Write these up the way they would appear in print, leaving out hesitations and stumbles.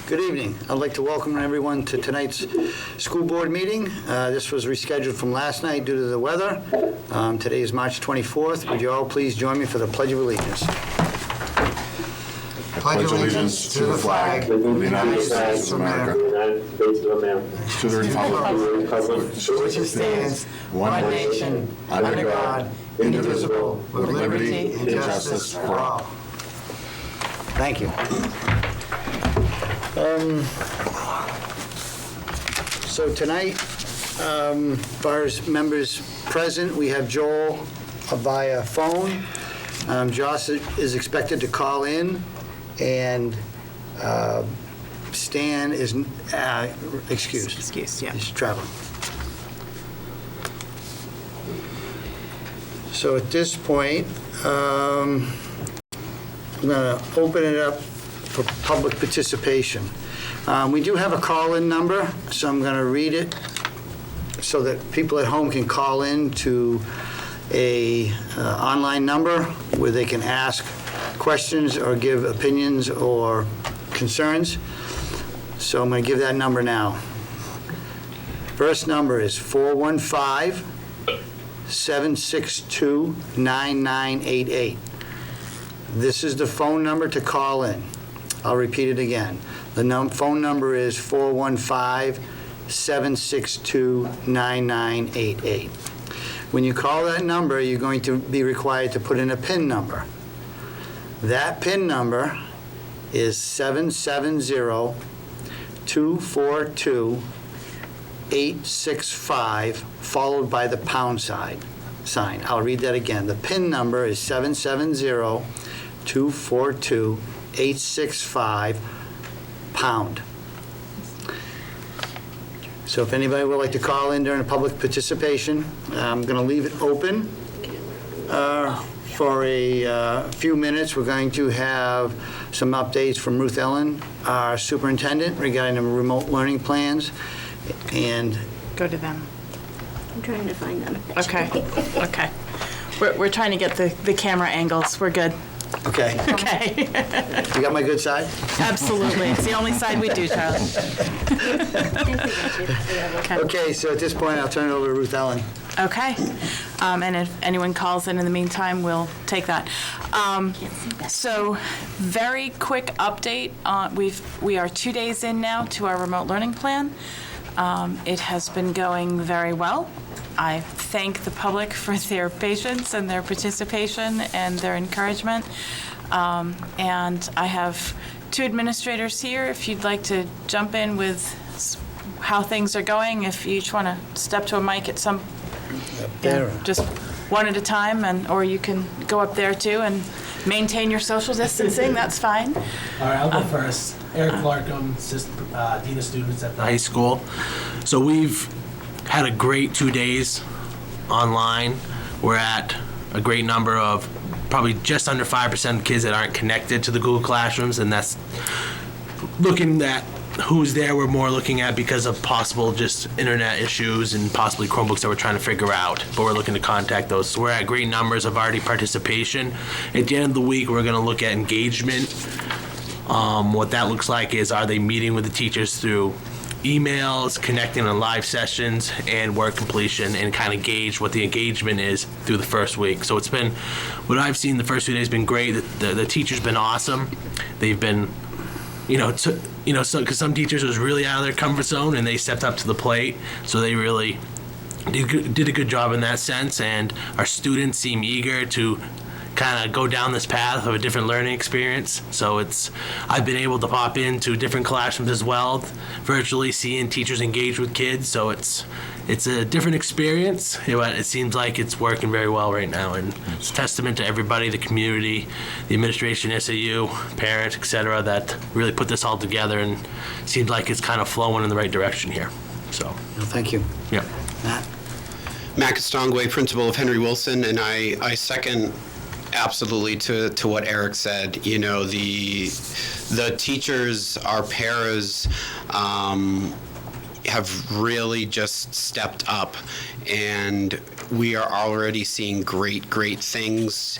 Good evening. I'd like to welcome everyone to tonight's school board meeting. This was rescheduled from last night due to the weather. Today is March 24th. Would you all please join me for the Pledge of Allegiance? Pledge allegiance to the flag of the United States of America, to the republic which stands one nation, under God, indivisible, with liberty and justice for all. Thank you. So tonight, as far as members present, we have Joel via phone. Josh is expected to call in, and Stan is excused. Excused, yeah. He's traveling. So at this point, I'm going to open it up for public participation. We do have a call-in number, so I'm going to read it so that people at home can call in to a online number where they can ask questions or give opinions or concerns. So I'm going to give that number now. First number is 415-762-9988. This is the phone number to call in. I'll repeat it again. The phone number is 415-762-9988. When you call that number, you're going to be required to put in a PIN number. That PIN number is 770-242-865, followed by the pound sign. I'll read that again. The PIN number is 770-242-865, pound. So if anybody would like to call in during public participation, I'm going to leave it open for a few minutes. We're going to have some updates from Ruth Ellen, our superintendent, regarding the remote learning plans. And Go to them. I'm trying to find them. Okay, okay. We're trying to get the camera angles. We're good. okay, Okay. you got my good side? Absolutely. It's the only side we do, Charlie. Okay, so at this point, I'll turn it over to Ruth Ellen. Okay. And if anyone calls in the meantime, we'll take that. So very quick update. We are 2 days in now to our remote learning plan. It has been going very well. I thank the public for their patience and their participation and their encouragement. And I have two administrators here. If you'd like to jump in with how things are going, if you each want to step to a mic at some, just one at a time, or you can go up there too and maintain your social distancing, that's fine. All right, I'll go first. Eric Clark, I'm Assistant Dean of Students at the high school. So we've had a great 2 days online. We're at a great number of probably just under 5% of kids that aren't connected to the Google Classrooms, and that's looking at who's there. We're more looking at because of possible just internet issues and possibly Chromebooks that we're trying to figure out, but we're looking to contact those. So we're at great numbers of already participation. At the end of the week, we're going to look at engagement. What that looks like is, are they meeting with the teachers through emails, connecting on live sessions, and work completion, and kind of gauge what the engagement is through the first week. So it's been, what I've seen the first 2 days been great. The teachers been awesome. They've been, so because some teachers was really out of their comfort zone and they stepped up to the plate. So they really did a good job in that sense, and our students seem eager to kind of go down this path of a different learning experience. So I've been able to pop into different classrooms as well, virtually seeing teachers engage with kids. So it's a different experience, but it seems like it's working very well right now. And it's a testament to everybody, the community, the administration, SAU, parents, etc., that really put this all together, and it seems like it's kind of flowing in the right direction here. So, Well, thank you. yeah. Matt Costongway, principal of Henry Wilson, and I second absolutely to what Eric said. The teachers, our paras, have really just stepped up, and we are already seeing great things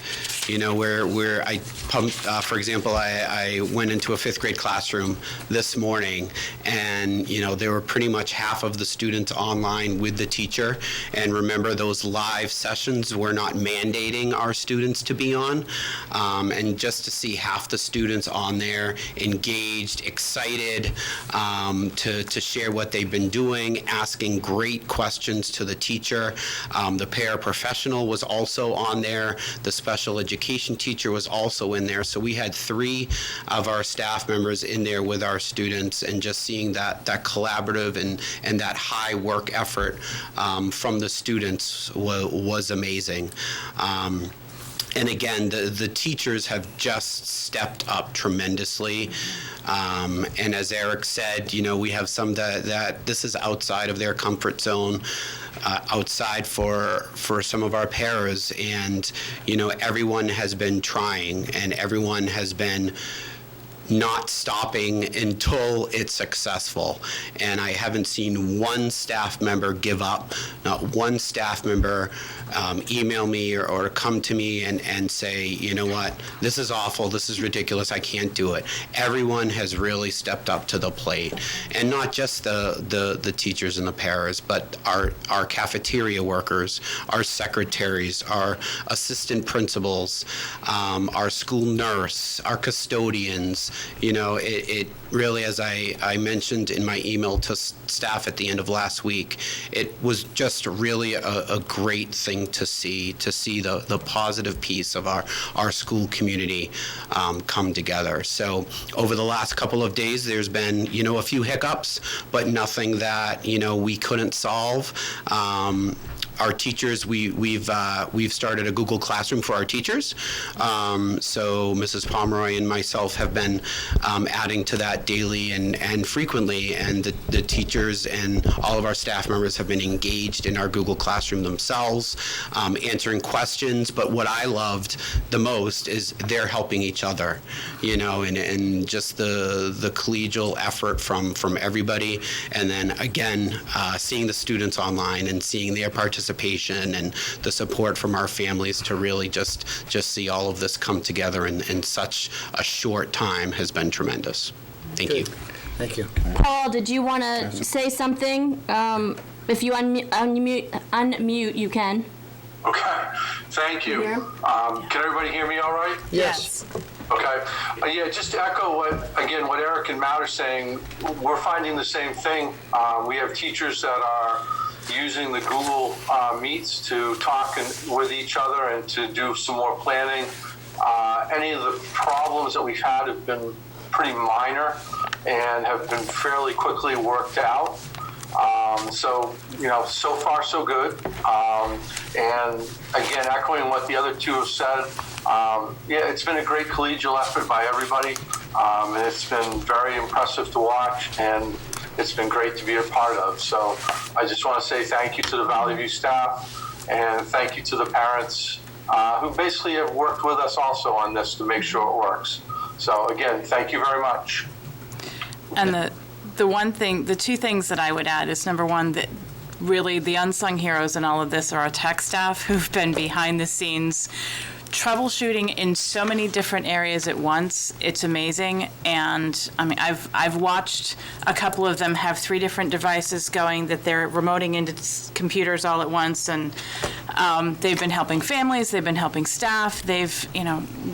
where I pumped, for example, I went into a 5th grade classroom this morning, and, there were pretty much half of the students online with the teacher. And remember, those live sessions, we're not mandating our students to be on. And just to see half the students on there engaged, excited to share what they've been doing, asking great questions to the teacher. The paraprofessional was also on there. The special education teacher was also in there. So we had 3 of our staff members in there with our students, and just seeing that collaborative and that high work effort from the students was amazing. And again, the teachers have just stepped up tremendously. And as Eric said, we have some that this is outside of their comfort zone, outside for some of our paras. And, everyone has been trying, and everyone has been not stopping until it's successful. And I haven't seen one staff member give up, not one staff member email me or come to me and say, you know what, this is awful, this is ridiculous, I can't do it. Everyone has really stepped up to the plate. And not just the teachers and the paras, but our cafeteria workers, our secretaries, our assistant principals, our school nurse, our custodians. It really, as I mentioned in my email to staff at the end of last week, it was just really a great thing to see the positive piece of our school community come together. So over the last couple of days, there's been, a few hiccups, but nothing that, we couldn't solve. Our teachers, we've started a Google Classroom for our teachers. So Mrs. Pomeroy and myself have been adding to that daily and frequently, and the teachers and all of our staff members have been engaged in our Google Classroom themselves, answering questions. But what I loved the most is they're helping each other, and just the collegial effort from everybody. And then again, seeing the students online and seeing their participation and the support from our families to really just see all of this come together in such a short time has been tremendous. Thank you. Thank you. Paul, did you want to say something? If you unmute, you can. Okay, thank you. Can everybody hear me all right? Yes. Okay. Just to echo what Eric and Matt are saying, we're finding the same thing. We have teachers that are using the Google Meets to talk with each other and to do some more planning. Any of the problems that we've had have been pretty minor and have been fairly quickly worked out. So far so good. And again, echoing what the other two have said, it's been a great collegial effort by everybody. And it's been very impressive to watch, and it's been great to be a part of. So I just want to say thank you to the Valley View staff, and thank you to the parents who basically have worked with us also on this to make sure it works. So again, thank you very much. And the 2 things that I would add is, number one, that really the unsung heroes in all of this are our tech staff who've been behind the scenes troubleshooting in so many different areas at once. It's amazing. And I mean, I've watched a couple of them have 3 different devices going that they're remoting into computers all at once. And they've been helping families, they've been helping staff, they've,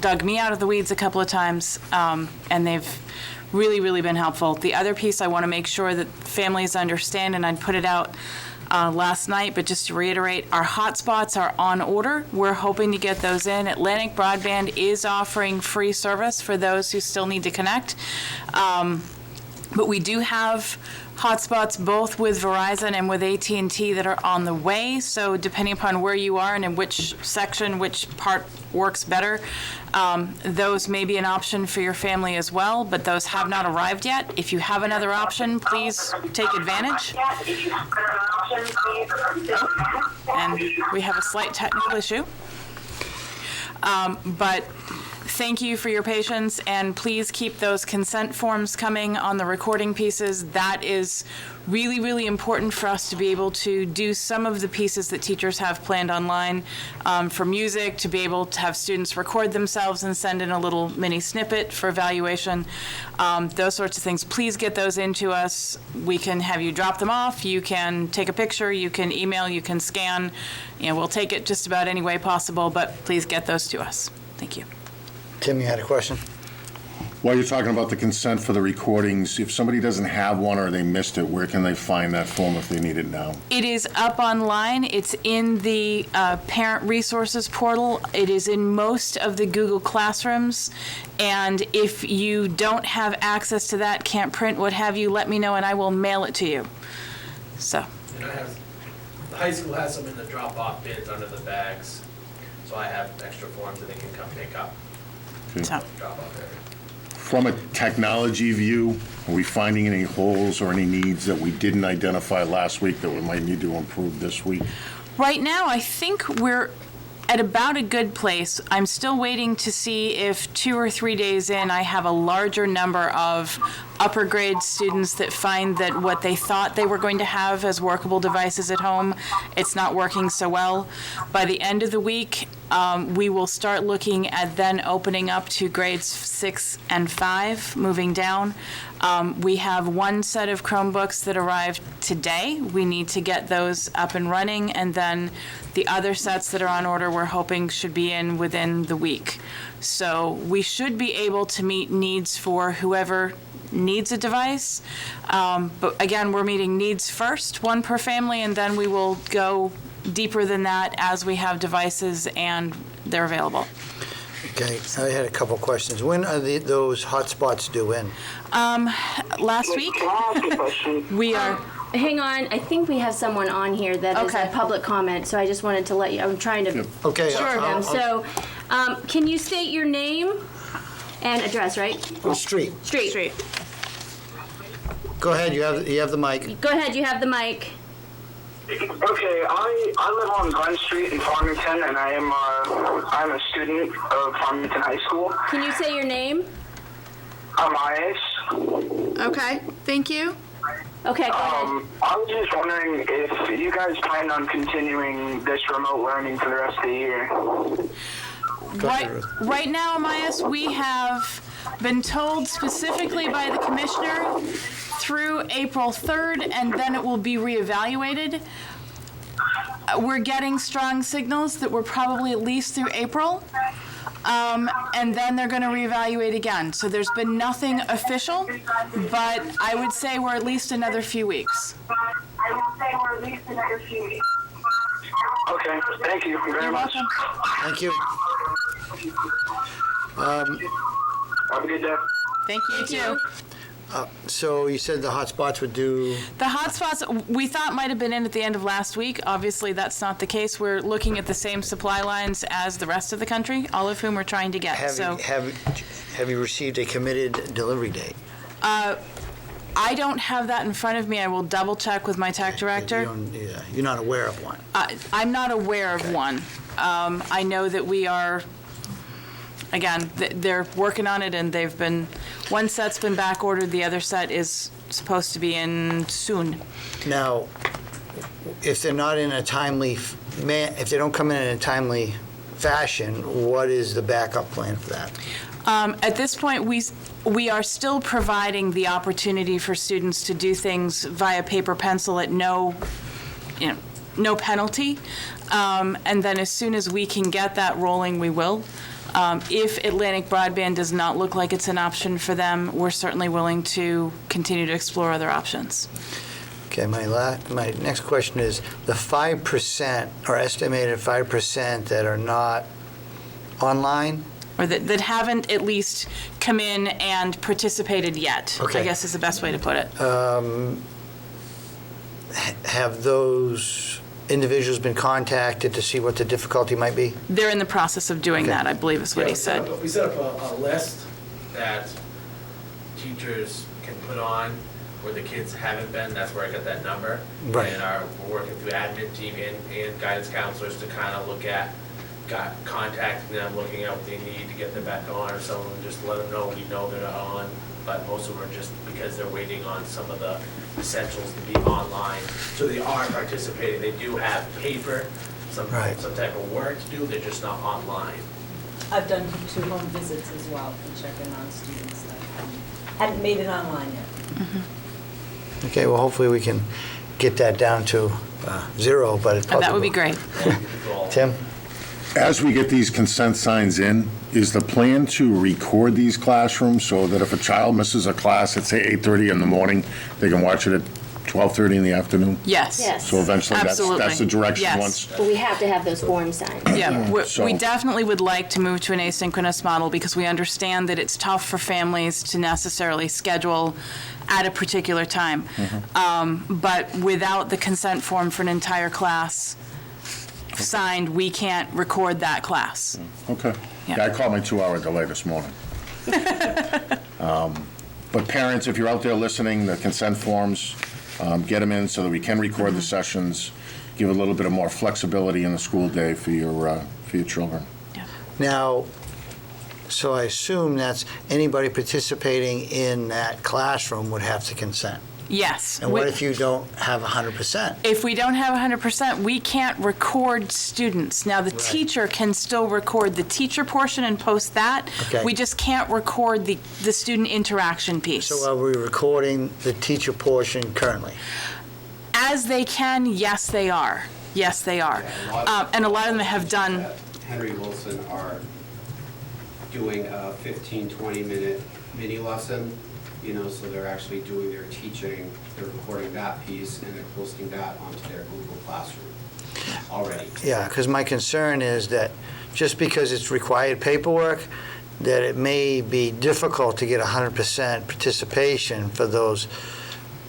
dug me out of the weeds a couple of times, and they've really, really been helpful. The other piece I want to make sure that families understand, and I'd put it out last night, but just to reiterate, our hotspots are on order. We're hoping to get those in. Atlantic Broadband is offering free service for those who still need to connect. But we do have hotspots both with Verizon and with AT&T that are on the way. So depending upon where you are and in which section, which part works better, those may be an option for your family as well, but those have not arrived yet. If you have another option, please take advantage. And we have a slight technical issue. But thank you for your patience, and please keep those consent forms coming on the recording pieces. That is really, really important for us to be able to do some of the pieces that teachers have planned online, for music, to be able to have students record themselves and send in a little mini snippet for evaluation, those sorts of things. Please get those into us. We can have you drop them off, you can take a picture, you can email, you can scan. We'll take it just about any way possible, but please get those to us. Thank you. Tim, you had a question? While you're talking about the consent for the recordings, if somebody doesn't have one or they missed it, where can they find that form if they need it now? It is up online. It's in the Parent Resources portal. It is in most of the Google Classrooms. And if you don't have access to that, can't print, what have you, let me know and I will mail it to you. So. And the high school has some in the drop-off bins under the bags, so I have extra forms that they can come pick up. So. Drop-off area. From a technology view, are we finding any holes or any needs that we didn't identify last week that we might need to improve this week? Right now, I think we're at about a good place. I'm still waiting to see if 2 or 3 days in, I have a larger number of upper grade students that find that what they thought they were going to have as workable devices at home, it's not working so well. By the end of the week, we will start looking at then opening up to grades 6 and 5, moving down. We have one set of Chromebooks that arrived today. We need to get those up and running, and then the other sets that are on order we're hoping should be in within the week. So we should be able to meet needs for whoever needs a device. But again, we're meeting needs first, one per family, and then we will go deeper than that as we have devices and they're available. Okay, I had a couple questions. When are those hotspots due in? Last week, we are. Hang on, I think we have someone on here that is Okay. a public comment, so I just wanted to let you, I'm trying to Okay. share them. So, can you state your name and address, right? Street. Street. Go ahead, you have the mic. Go ahead, you have the mic. Okay, I live on Glen Street in Farmington, and I'm a student of Farmington High School. Can you say your name? I'm Ias. Okay, thank you. Okay, go ahead. I was just wondering if you guys plan on continuing this remote learning for the rest of the year. Right now, Amias, we have been told specifically by the commissioner through April 3rd, and then it will be reevaluated. We're getting strong signals that we're probably at least through April, and then they're going to reevaluate again. So there's been nothing official, but I would say we're at least another few weeks. Okay, thank you very You're much. welcome. Thank you. Have a good day. Thank you, too. So you said the hotspots would do, The hotspots we thought might have been in at the end of last week. Obviously, that's not the case. We're looking at the same supply lines as the rest of the country, all of whom we're trying to get. have you received a committed delivery date? I don't have that in front of me. I will double check with my tech director. You're not aware of one? I'm not aware of one. I know that we are, again, they're working on it, and one set's been back ordered, the other set is supposed to be in soon. Now, if they're not in a timely, if they don't come in a timely fashion, what is the backup plan for that? At this point, we are still providing the opportunity for students to do things via paper pencil at no penalty. And then as soon as we can get that rolling, we will. If Atlantic Broadband does not look like it's an option for them, we're certainly willing to continue to explore other options. Okay, my next question is, the 5%, or estimated 5% that are not online? Or that haven't at least come in and participated yet, Okay. I guess is the best way to put it. Have those individuals been contacted to see what the difficulty might be? They're in the process of doing that, I believe is what he said. We set up a list that teachers can put on where the kids haven't been. That's where I got that number. Right. And we're working through admin team and guidance counselors to kind of look at got contacting them, looking at what they need to get them back on, or some of them just let them know we know they're not on. But most of them are just because they're waiting on some of the essentials to be online. So they are participating. They do have paper, some Right. type of work to do. They're just not online. I've done 2 home visits as well to check in on students that hadn't made it online yet. Okay, well, hopefully we can get that down to 0, but it probably That would be will. great. Tim? As we get these consent signs in, is the plan to record these classrooms so that if a child misses a class at, say, 8:30 in the morning, they can watch it at 12:30 in the afternoon? Yes. Yes. So eventually, that's Absolutely. the direction Yes. once. But we have to have those form signs. Yeah, we So- definitely would like to move to an asynchronous model because we understand that it's tough for families to necessarily schedule at a particular time. But without the consent form for an entire class signed, we can't record that class. Okay. Yeah. Yeah, I called my 2-hour delay this morning. But parents, if you're out there listening, the consent forms, get them in so that we can record the sessions, give a little bit of more flexibility in the school day for your children. Now, so I assume that's anybody participating in that classroom would have to consent. Yes. And what if you don't have 100%? If we don't have 100%, we can't record students. Now, the teacher can still record the teacher portion and post that. Okay. We just can't record the student interaction piece. So are we recording the teacher portion currently? As they can, yes, they are. Yes, they are. And a lot of them have done, Henry Wilson are doing a 15, 20-minute mini lesson, so they're actually doing their teaching, they're recording that piece, and they're posting that onto their Google Classroom already. Yeah, because my concern is that just because it's required paperwork, that it may be difficult to get 100% participation for those,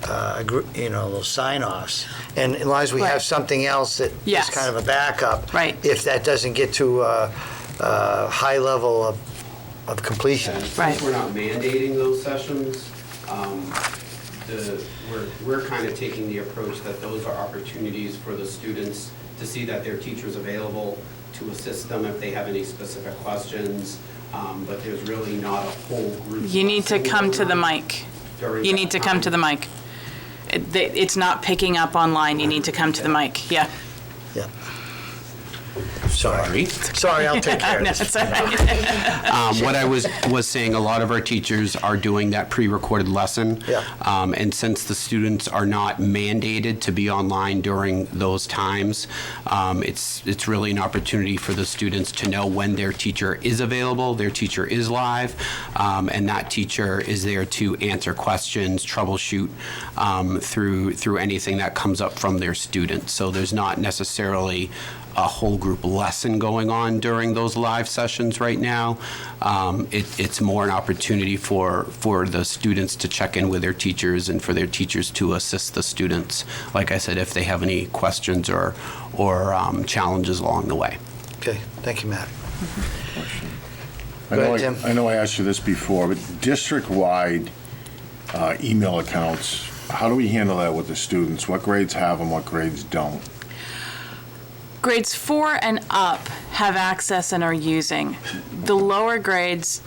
those sign-offs. And as long as we Right. have something else that Yes. is kind of a backup. Right. If that doesn't get to a high level of completion. And Right. since we're not mandating those sessions, we're kind of taking the approach that those are opportunities for the students to see that their teacher's available to assist them if they have any specific questions, but there's really not a whole group. you need to lesson come to going the on mic. during You that need to come to the time. mic. It's not picking up online. You need to come to the mic. Yeah. Yeah. Sorry, I'll take care of No, this. it's all right. What I was saying, a lot of our teachers are doing that pre-recorded lesson. Yeah. And since the students are not mandated to be online during those times, it's really an opportunity for the students to know when their teacher is available, their teacher is live, and that teacher is there to answer questions, troubleshoot through anything that comes up from their students. So there's not necessarily a whole group lesson going on during those live sessions right now. It's more an opportunity for the students to check in with their teachers and for their teachers to assist the students, like I said, if they have any questions or challenges along the way. Okay, thank you, Matt. I Go know ahead, Tim. I know I asked you this before, but district-wide email accounts, how do we handle that with the students? What grades have them, what grades don't? Grades 4 and up have access and are using. The lower grades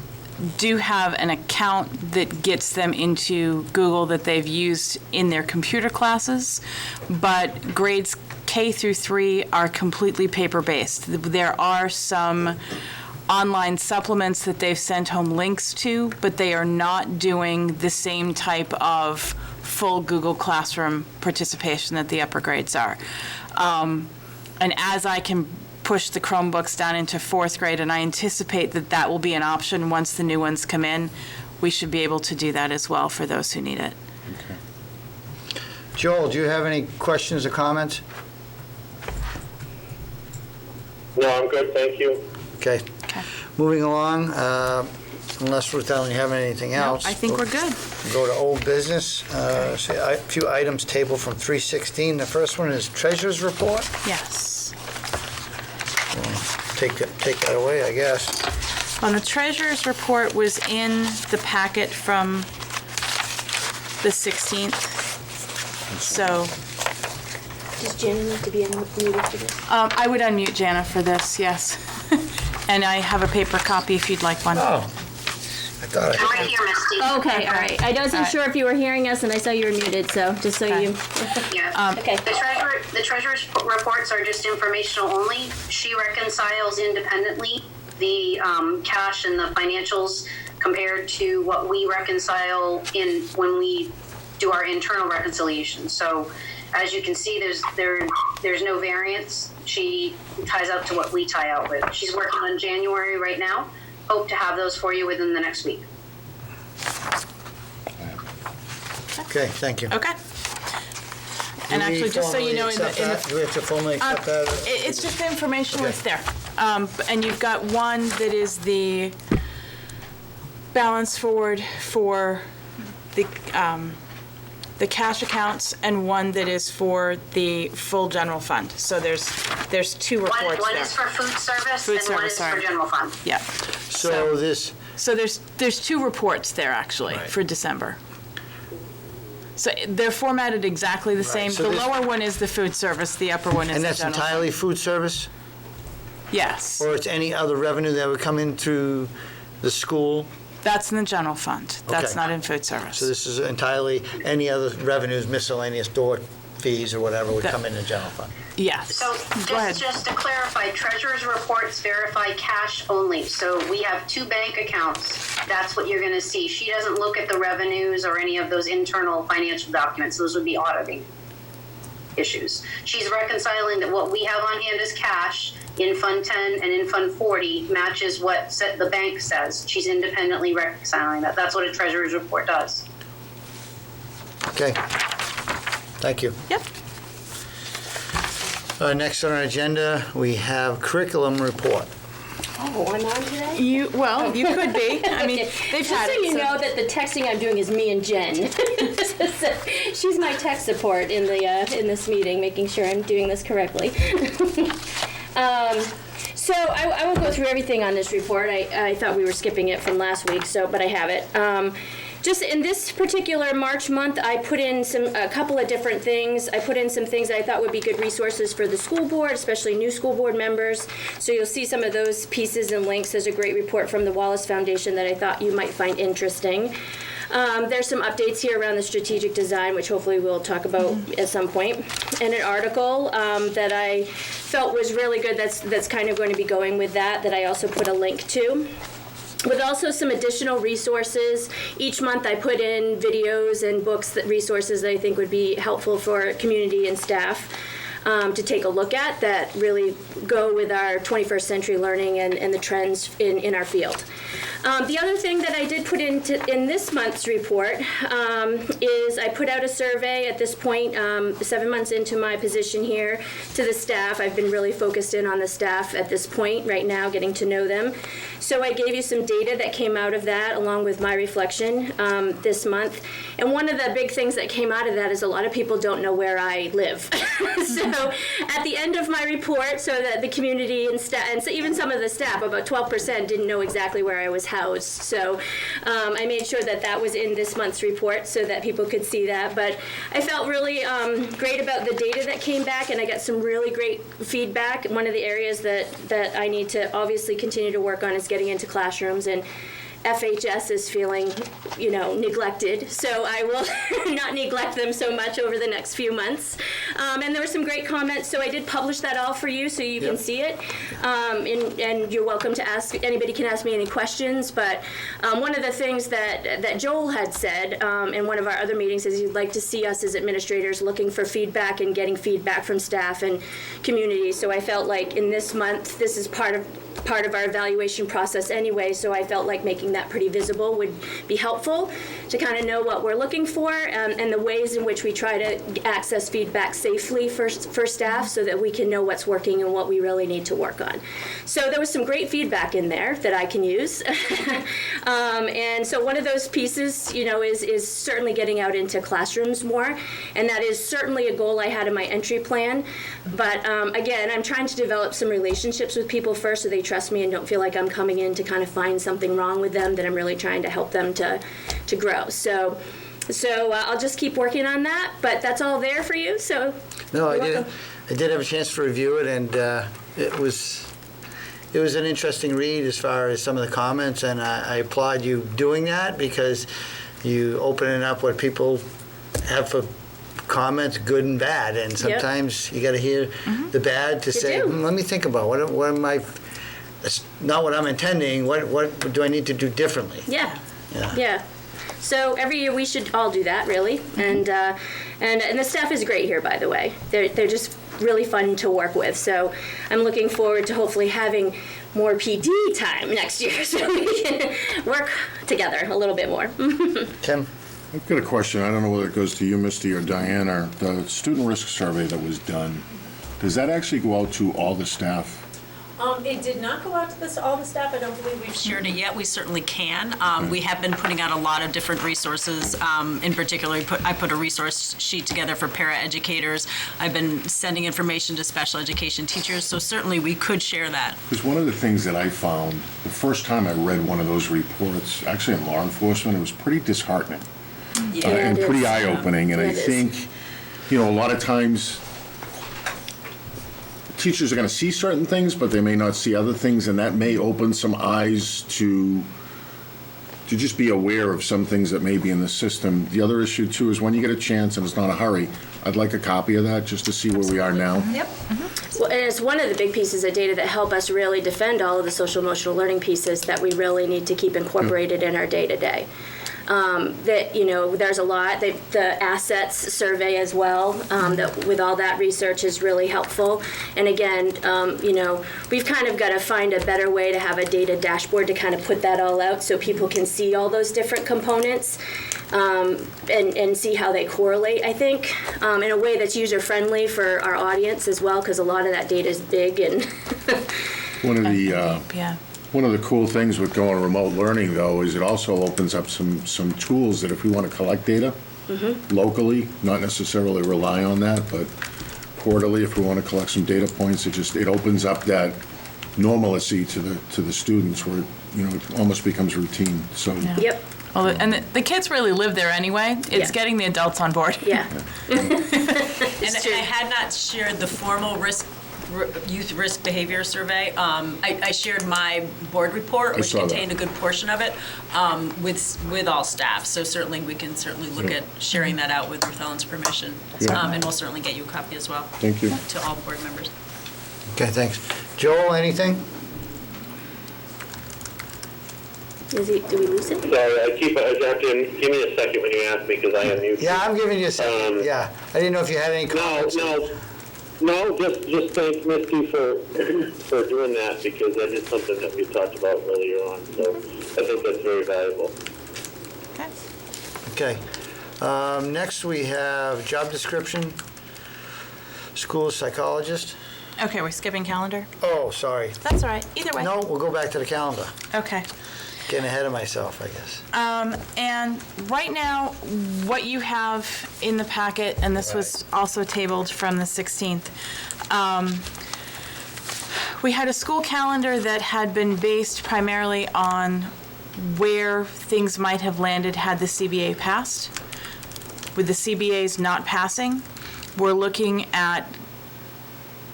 do have an account that gets them into Google that they've used in their computer classes, but grades K through 3 are completely paper-based. There are some online supplements that they've sent home links to, but they are not doing the same type of full Google Classroom participation that the upper grades are. And as I can push the Chromebooks down into 4th grade, and I anticipate that that will be an option once the new ones come in, we should be able to do that as well for those who need it. Joel, do you have any questions or comments? No, I'm good, thank you. Okay. Okay. Moving along, unless Ruth Ellen, you have anything else? I think we're good. Go to old business. A few items tabled from 316. The first one is treasurer's report. Yes. Take that away, I guess. The treasurer's report was in the packet from the 16th. So Does Jana need to be unmuted for this? I would unmute Jana for this, yes. And I have a paper copy if you'd like one. Oh, I thought I... Right here, Misty. Okay, all right. I wasn't sure if you were hearing us, and I saw you were muted, so just so you... Yeah. Okay. The treasurer's reports are just informational only. She reconciles independently the cash and the financials compared to what we reconcile when we do our internal reconciliation. So as you can see, there's no variance. She ties out to what we tie out with. She's working on January right now. Hope to have those for you within the next week. Okay, thank you. Okay. And Do we actually, just so you know, formally accept that? Do we have to formally accept that? It's just informational, Okay. it's there. And you've got one that is the balance forward for the cash accounts, and one that is for the full general fund. So there's two reports One there. is for food service Food and one service, is sorry. for general fund. Yeah. So this, So there's two reports there, actually, Right. for December. So they're formatted exactly the same. so The this- lower one is the food service, the upper one is and the that's general. entirely food service? Yes, Or it's any other revenue that would come in through the school? that's in the general fund. That's Okay. not in food service. So this is entirely, any other revenues, miscellaneous door fees or whatever would That- come in the general fund? Yes. So Go ahead. just to clarify, treasurer's reports verify cash only. So we have 2 bank accounts. That's what you're going to see. She doesn't look at the revenues or any of those internal financial documents. Those would be auditing issues. She's reconciling that what we have on hand as cash in Fund 10 and in Fund 40 matches what the bank says. She's independently reconciling that. That's what a treasurer's report does. Okay. Thank you. Yep. Next on our agenda, we have curriculum report. Oh, I'm on today? You could be. I mean, Okay. they've Just had so it. you know that the texting I'm doing is me and Jen. She's my tech support in this meeting, making sure I'm doing this correctly. So I won't go through everything on this report. I thought we were skipping it from last week, but I have it. Just in this particular March month, I put in a couple of different things. I put in some things that I thought would be good resources for the school board, especially new school board members. So you'll see some of those pieces and links. There's a great report from the Wallace Foundation that I thought you might find interesting. There's some updates here around the strategic design, which hopefully we'll talk about at some point. And an article that I felt was really good that's kind of going to be going with that I also put a link to. With also some additional resources. Each month I put in videos and books, resources that I think would be helpful for community and staff to take a look at that really go with our 21st century learning and the trends in our field. The other thing that I did put in this month's report is I put out a survey at this point, 7 months into my position here, to the staff. I've been really focused in on the staff at this point right now, getting to know them. So I gave you some data that came out of that along with my reflection this month. And one of the big things that came out of that is a lot of people don't know where I live. So at the end of my report, so that the community and staff, and so even some of the staff, about 12% didn't know exactly where I was housed. So I made sure that was in this month's report so that people could see that. But I felt really great about the data that came back, and I got some really great feedback. One of the areas that I need to obviously continue to work on is getting into classrooms, and FHS is feeling, neglected. So I will not neglect them so much over the next few months. And there were some great comments, so I did publish that all for you so you can see it. And you're welcome to ask, anybody can ask me any questions, but one of the things that Joel had said in one of our other meetings is he'd like to see us as administrators looking for feedback and getting feedback from staff and community. So I felt like in this month, this is part of our evaluation process anyway, so I felt like making that pretty visible would be helpful to kind of know what we're looking for and the ways in which we try to access feedback safely for staff so that we can know what's working and what we really need to work on. So there was some great feedback in there that I can use. And so one of those pieces, is certainly getting out into classrooms more, and that is certainly a goal I had in my entry plan. But again, I'm trying to develop some relationships with people first so they trust me and don't feel like I'm coming in to kind of find something wrong with them, that I'm really trying to help them to grow. So So I'll just keep working on that, but that's all there for you, so. No, I you're did. welcome. I did have a chance to review it, and it was an interesting read as far as some of the comments, and I applaud you doing that because you opening up what people have for comments, good and bad, and sometimes you got to hear the bad to say, do. let me think about what am I. That's not what I'm intending. What do I need to do differently? Yeah. So every year we should all do that, really. And the staff is great here, by the way. They're just really fun to work with. So I'm looking forward to hopefully having more PD time next year so we can work together a little bit more. Tim? I've got a question. I don't know whether it goes to you, Misty, or Diana. The student risk survey that was done, does that actually go out to all the staff? It did not go out to all the staff. I don't believe we've shared it yet. We certainly can. We have been putting out a lot of different resources. In particular, I put a resource sheet together for paraeducators. I've been sending information to special education teachers, so certainly we could share that. Because one of the things that I found, the first time I read one of those reports, actually in law enforcement, it was pretty disheartening and pretty eye-opening. And I think, a lot of times teachers are going to see certain things, but they may not see other things, and that may open some eyes to just be aware of some things that may be in the system. The other issue, too, is when you get a chance, and it's not a hurry, I'd like a copy of that just to see where we are now. Yep. Well, and it's one of the big pieces of data that help us really defend all of the social emotional learning pieces that we really need to keep incorporated in our day-to-day. There's a lot. The assets survey as well, that with all that research is really helpful. And again, we've kind of got to find a better way to have a data dashboard to kind of put that all out so people can see all those different components and see how they correlate, I think, in a way that's user-friendly for our audience as well, because a lot of that data is big. And One of the cool things with going remote learning, though, is it also opens up some tools that if we want to collect data locally, not necessarily rely on that, but quarterly, if we want to collect some data points, it opens up that normalcy to the students where it almost becomes routine. So. Yep. Well, and the kids really live there anyway. It's getting the adults on board. Yeah. And I had not shared the formal youth risk behavior survey. I shared my board report, which contained a good portion of it, with all staff. So certainly we can look at sharing that out with Ruth Ellen's permission, and we'll certainly get you a copy as well. Thank you. To all board members. Okay, thanks. Joel, anything? Do we lose it? Sorry, I have to give me a second when you ask me because I am new. Yeah, I'm giving you a second. I didn't know if you had any comments. No, just thank Misty for doing that because that is something that we talked about earlier on. So I think that's very valuable. Okay. Next we have job description, school psychologist. Okay, we're skipping calendar. Oh, sorry. That's all right. Either way. No, we'll go back to the calendar. Okay. Getting ahead of myself, I guess. And right now, what you have in the packet, and this was also tabled from the 16th, we had a school calendar that had been based primarily on where things might have landed had the CBA passed. With the CBAs not passing, we're looking at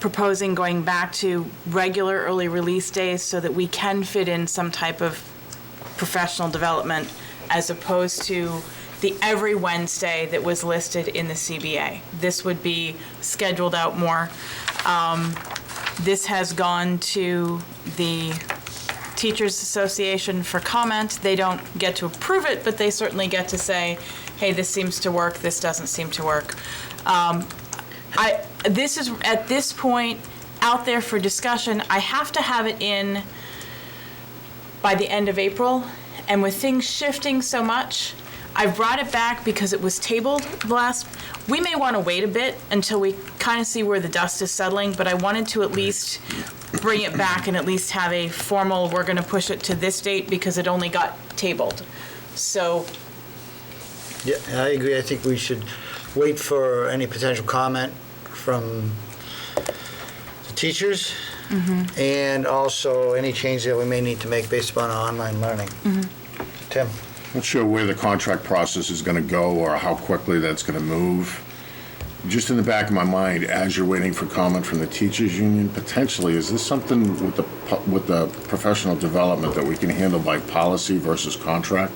proposing going back to regular early release days so that we can fit in some type of professional development as opposed to the every Wednesday that was listed in the CBA. This would be scheduled out more. This has gone to the Teachers Association for comment. They don't get to approve it, but they certainly get to say, hey, this seems to work, this doesn't seem to work. This is, at this point, out there for discussion. I have to have it in by the end of April, and with things shifting so much, I brought it back because it was tabled we may want to wait a bit until we kind of see where the dust is settling, but I wanted to at least bring it back and at least have a formal, we're going to push it to this date because it only got tabled. So. Yeah, I agree. I think we should wait for any potential comment from the teachers. And also any changes that we may need to make based upon our online learning. Tim? Not sure where the contract process is going to go or how quickly that's going to move. Just in the back of my mind, as you're waiting for comment from the teachers union, potentially, is this something with the professional development that we can handle by policy versus contract?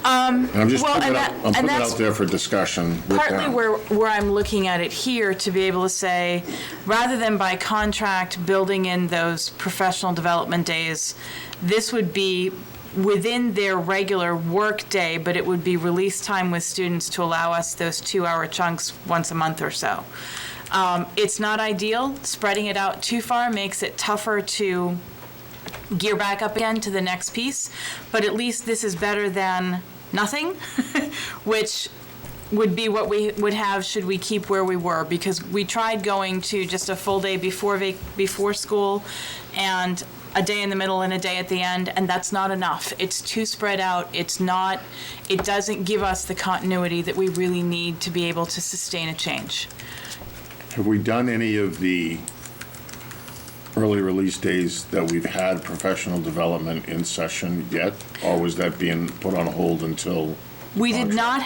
And I'm just putting it out there for discussion with Partly them. where I'm looking at it here to be able to say, rather than by contract building in those professional development days, this would be within their regular work day, but it would be release time with students to allow us those 2-hour chunks once a month or so. It's not ideal. Spreading it out too far makes it tougher to gear back up again to the next piece, but at least this is better than nothing, which would be what we would have should we keep where we were, because we tried going to just a full day before school and a day in the middle and a day at the end, and that's not enough. It's too spread out. It doesn't give us the continuity that we really need to be able to sustain a change. Have we done any of the early release days that we've had professional development in session yet? Or was that being put on hold until? We did not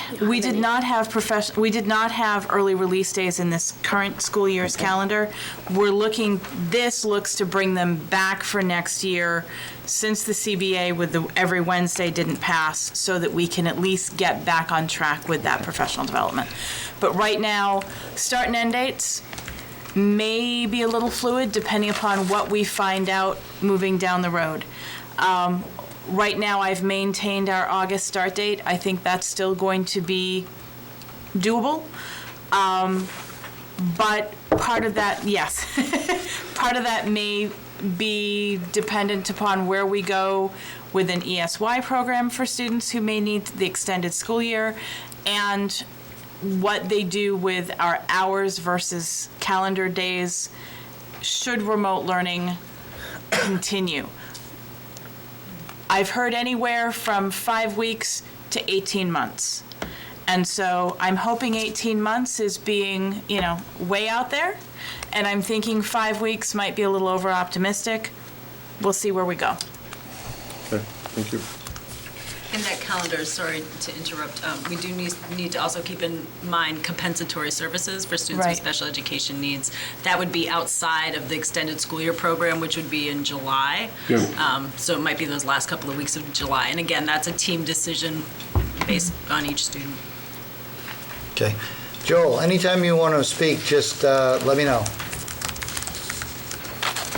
have early release days in this current school year's calendar. This looks to bring them back for next year, since the CBA with the every Wednesday didn't pass, so that we can at least get back on track with that professional development. But right now, start and end dates may be a little fluid depending upon what we find out moving down the road. Right now, I've maintained our August start date. I think that's still going to be doable. But part of that, yes, part of that may be dependent upon where we go with an ESY program for students who may need the extended school year, and what they do with our hours versus calendar days should remote learning continue. I've heard anywhere from 5 weeks to 18 months. And so I'm hoping 18 months is being, way out there. And I'm thinking 5 weeks might be a little over optimistic. We'll see where we go. Okay, thank you. In that calendar, sorry to interrupt, we do need to also keep in mind compensatory services for students with Right. special education needs. That would be outside of the extended school year program, which would be in July. Yeah. So it might be those last couple of weeks of July. And again, that's a team decision based on each student. Okay. Joel, anytime you want to speak, just let me know.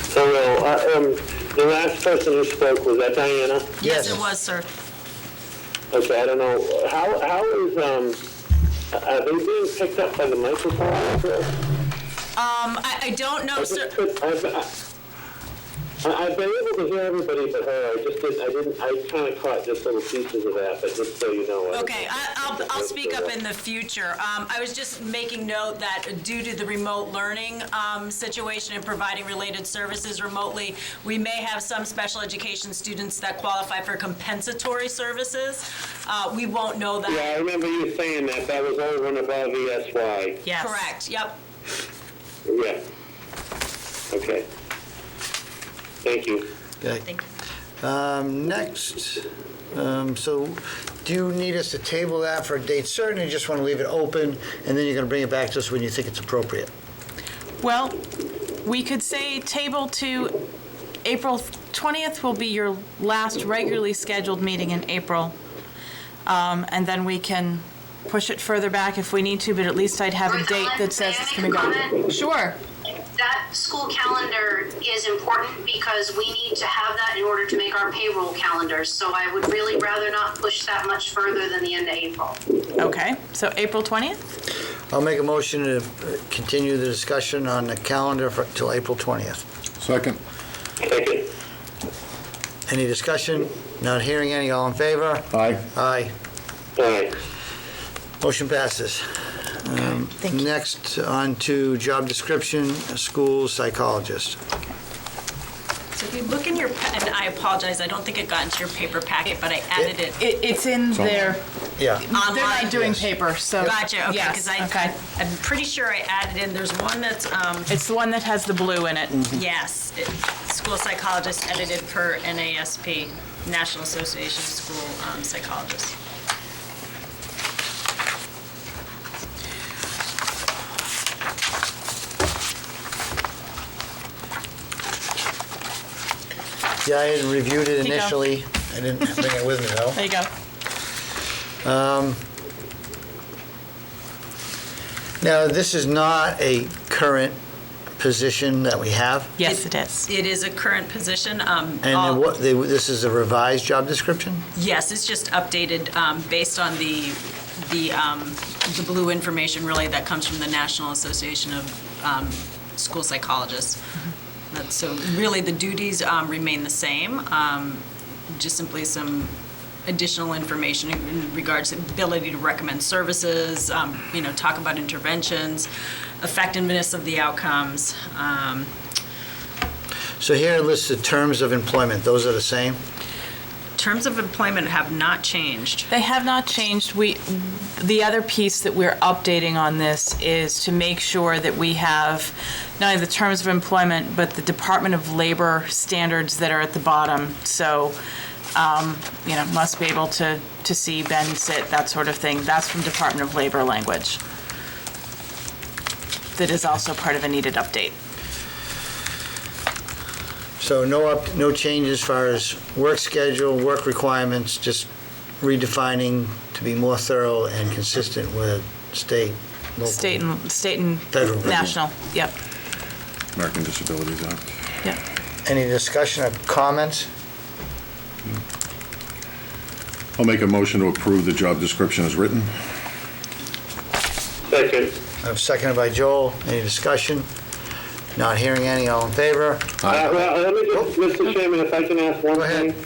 So, the last person who spoke, was that Diana? Yes, it was, sir. Okay, I don't know. How is, are they being picked up by the microphone? I don't know, sir. I've been able to hear everybody but her. I kind of caught just little pieces of that, but just so you know. Okay, I'll speak up in the future. I was just making note that due to the remote learning situation and providing related services remotely, we may have some special education students that qualify for compensatory services. We won't know that. Yeah, I remember you saying that. That was over and above ESY. Yes. Correct, yep. Yeah. Okay. Thank you. Okay. Thank you. Next, so do you need us to table that for a date certain, or you just want to leave it open, and then you're going to bring it back to us when you think it's appropriate? Well, we could say table to April 20th will be your last regularly scheduled meeting in April. And then we can push it further back if we need to, but at least I'd have a date that says it's going to go. Sure. That school calendar is important because we need to have that in order to make our payroll calendars. So I would really rather not push that much further than the end of April. Okay, so April 20th? I'll make a motion to continue the discussion on the calendar till April 20th. Second. Second. Any discussion? Not hearing any. All in favor? Aye. Aye. Aye. Motion passes. Thank you. Next, on to job description, school psychologist. So if you look in your, and I apologize, I don't think it got into your paper packet, but I added it. It's in there. Yeah. They're not doing paper, so. Gotcha, okay, Yes, because okay. I'm pretty sure I added in, there's one that's, It's the one that has the blue in it. yes, school psychologist edited per NASP, National Association of School Psychologists. Yeah, I had reviewed it you go. initially. I didn't bring it with me, though. There you go. Now, this is not a current position that we have, Yes, it is. It is a current position. and this is a revised job description? Yes, it's just updated based on the blue information really that comes from the National Association of School Psychologists. So really, the duties remain the same, just simply some additional information in regards to ability to recommend services, talk about interventions, effectiveness of the outcomes. So here it lists the terms of employment. Those are the same? Terms of employment have not changed. They have not changed. The other piece that we're updating on this is to make sure that we have not only the terms of employment, but the Department of Labor standards that are at the bottom. So, must be able to see, bend, sit, that sort of thing. That's from Department of Labor language. That is also part of a needed update. So no change as far as work schedule, work requirements, just redefining to be more thorough and consistent with state, local. State and Federal. national. Yep. American Disabilities Act. Yep. Any discussion or comments? I'll make a motion to approve the job description as written. Second. Seconded by Joel. Any discussion? Not hearing any. All in favor? Well, let me just, Mr. Chairman, if I can ask one Go ahead. thing.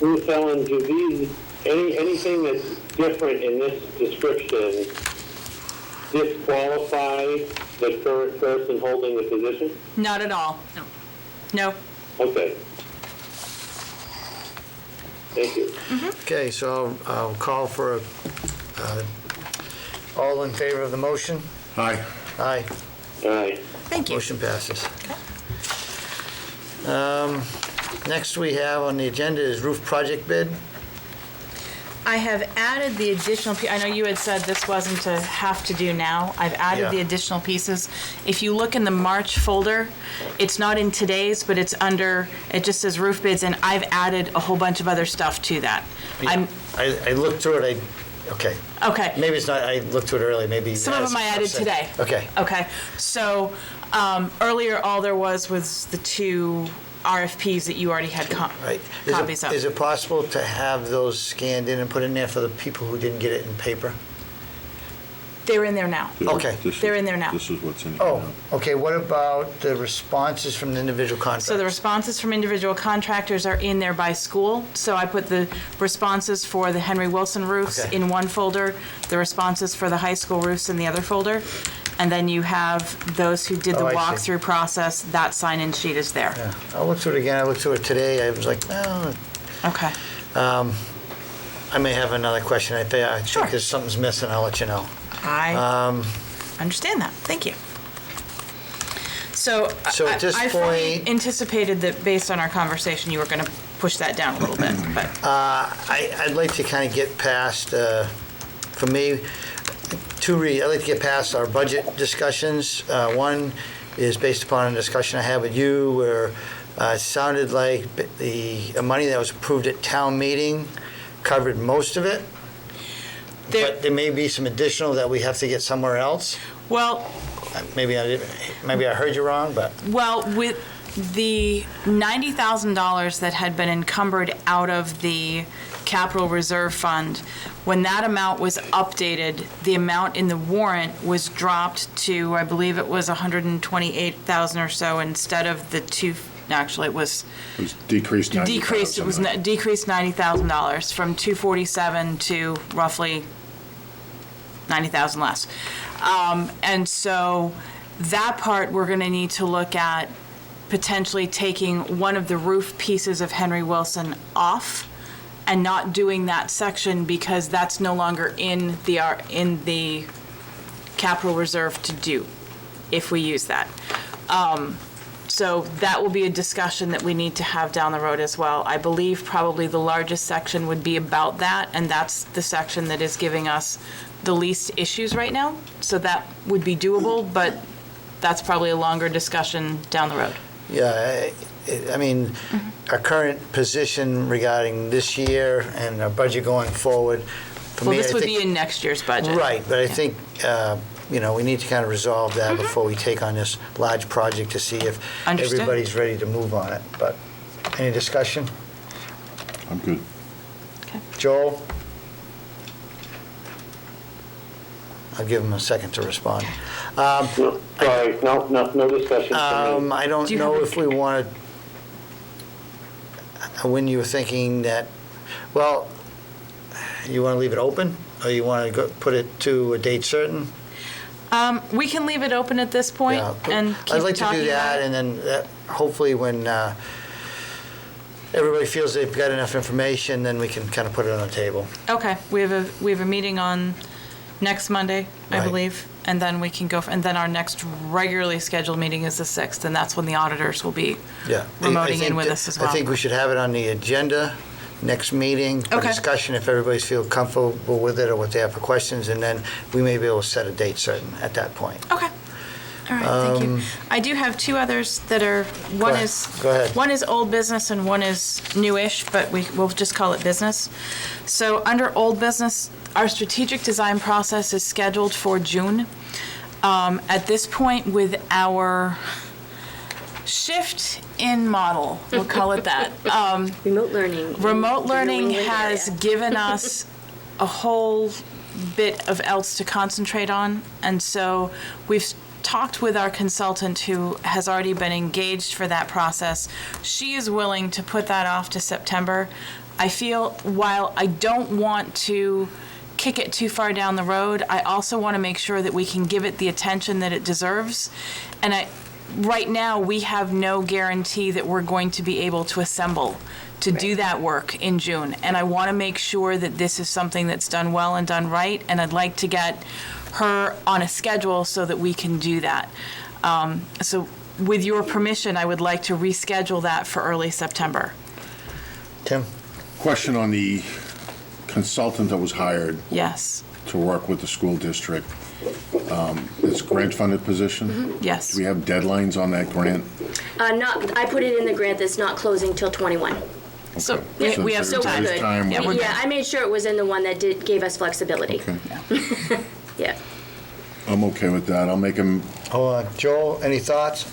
Ruth Ellen, do these, anything that's different in this description disqualify the current person holding the position? Not at all. No. No. Okay. Thank you. Okay, so I'll call for all in favor of the motion? Aye. Aye. All right. Thank you. Motion passes. Next we have on the agenda is roof project bid. I have added the additional, I know you had said this wasn't to have to do now. I've added Yeah. the additional pieces. If you look in the March folder, it's not in today's, but it's under, it just says roof bids, and I've added a whole bunch of other stuff to that. I looked through it, okay. Okay. Maybe it's not, I looked through it earlier, maybe. Some of them I added today. Okay. Okay, so earlier, all there was the two RFPs that you already had Right. copies of. Is it possible to have those scanned in and put in there for the people who didn't get it in paper? They're in there now. Okay. They're in there now. This is what's in it. Oh, okay, what about the responses from the individual contractors? So the responses from individual contractors are in there by school. So I put the responses for the Henry Wilson roofs Okay. in one folder, the responses for the high school roofs in the other folder. And then you have those who did the Oh, I see. walkthrough process, that sign-in sheet is there. Yeah, I'll look through it again, I looked through it today, I was like, oh, Okay. I may have another question, I Sure. think there's something's missing, I'll let you know. I understand that. Thank you. So So at this I fully point- anticipated that based on our conversation, you were going to push that down a little bit, but I'd like to kind of get past, for me, I'd like to get past our budget discussions. One is based upon a discussion I had with you where it sounded like the money that was approved at town meeting covered most of it, but there may be some additional that we have to get somewhere else. well, Maybe I heard you wrong, but. Well, with the $90,000 that had been encumbered out of the capital reserve fund, when that amount was updated, the amount in the warrant was dropped to, I believe it was 128,000 or so instead of the actually it was It was decreased 90,000. decreased, it was decreased $90,000 from 247 to roughly 90,000 less. And so That part, we're going to need to look at potentially taking one of the roof pieces of Henry Wilson off and not doing that section because that's no longer in the capital reserve to do if we use that. So that will be a discussion that we need to have down the road as well. I believe probably the largest section would be about that, and that's the section that is giving us the least issues right now. So that would be doable, but that's probably a longer discussion down the road. Yeah, I mean, our current position regarding this year and our budget going forward, for Well, me, this I would think- be in next year's budget. Right, but I think, we need to kind of resolve that before we take on this large project to see if Understood. everybody's ready to move on it. But, any discussion? I'm good. Joel? I'll give him a second to respond. Sorry, no discussion from me. I don't Do you know have a- if we want to, when you were thinking that, well, you want to leave it open? Or you want to put it to a date certain? We can leave it open at this point Yeah, and keep I'd like to talking do about that, it. and then hopefully when everybody feels they've got enough information, then we can kind of put it on the table. Okay, we have a meeting on next Monday, I Right. believe, and then we can go, and then our next regularly scheduled meeting is the 6th, and that's when the auditors will be Yeah. remoting in with us as well. I think we should have it on the agenda, next meeting, for Okay. discussion, if everybody's feel comfortable with it or what they have for questions, and then we may be able to set a date certain at that point. Okay. All right, thank you. I do have two others that are, one ahead. is, Go ahead. one is old business and one is newish, but we'll just call it business. So under old business, our strategic design process is scheduled for June. At this point, with our shift in model, we'll call it that. Remote learning. Remote in the learning New England has area. given us a whole bit of else to concentrate on. And so we've talked with our consultant who has already been engaged for that process. She is willing to put that off to September. I feel while I don't want to kick it too far down the road, I also want to make sure that we can give it the attention that it deserves. And right now, we have no guarantee that we're going to be able to assemble to do that work in June. And I want to make sure that this is something that's done well and done right, and I'd like to get her on a schedule so that we can do that. So with your permission, I would like to reschedule that for early September. Tim? Question on the consultant that was hired Yes, to work with the school district. It's grant-funded position? yes. Do we have deadlines on that grant? I put it in the grant that's not closing till 21. So Okay. we have So some there's time. time. Yeah, we're good. Yeah, I made sure it was in the one that gave us flexibility. Okay. Yeah. I'm okay with that. I'll make him, Hold on, Joel, any thoughts?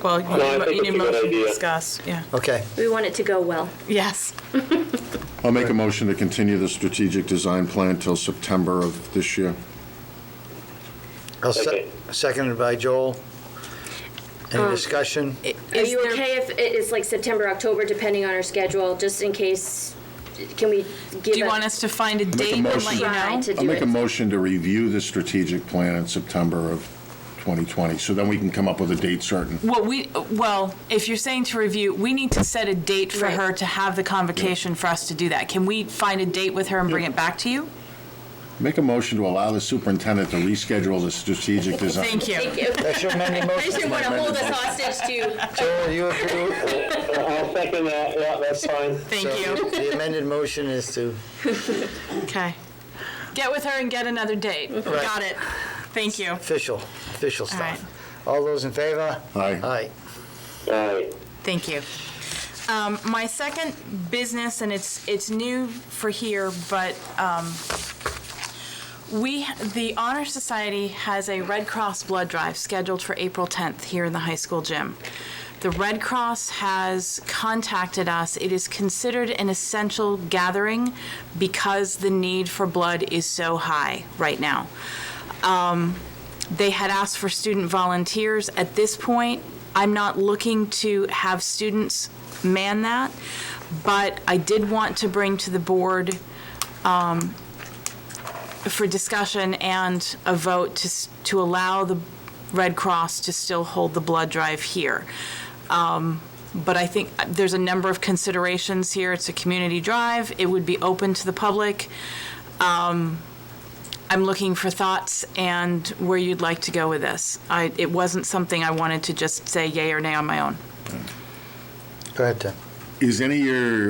Well, I think you need it's a good motion to idea. discuss, yeah. Okay, We want it to go well. Yes. I'll make a motion to continue the strategic design plan till September of this year. Okay. Seconded by Joel. Any discussion? Are you okay if it's like September, October, depending on our schedule, just in case? Can we give? Do you want us to find a date and let you Try know? to I'll do make a it. motion to review the strategic plan in September of 2020, so then we can come up with a date certain. Well, if you're saying to review, we need to set a date for Right. her to have the convocation for us to do that. Can we find a date with her and bring it back to you? Make a motion to allow the superintendent to reschedule the strategic design. Thank you. Thank you. That's your amended I motion. just didn't want to hold us hostage to. Joel, you agree? I'll second that, yeah, that's fine. Thank So you. The amended motion is to, Okay. Get with her and get another date. Got it. Thank you. official All right. stuff. All those in favor? Aye. Aye. All right. Thank you. My second business, and it's new for here, but the Honor Society has a Red Cross blood drive scheduled for April 10th here in the high school gym. The Red Cross has contacted us. It is considered an essential gathering because the need for blood is so high right now. They had asked for student volunteers. At this point, I'm not looking to have students man that, but I did want to bring to the board for discussion and a vote to allow Red Cross to still hold the blood drive here. But I think there's a number of considerations here. It's a community drive. It would be open to the public. I'm looking for thoughts and where you'd like to go with this. It wasn't something I wanted to just say yay or nay on my own. Go ahead, Tim. Is any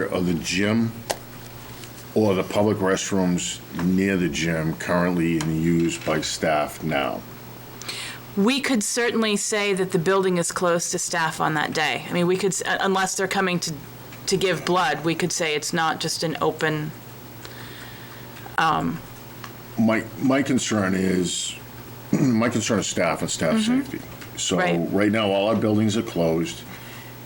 of the gym or the public restrooms near the gym currently in use by staff now? We could certainly say that the building is closed to staff on that day. I mean, we could, unless they're coming to give blood, we could say it's not just an open. My concern is staff and staff safety. So right now, all our buildings are closed.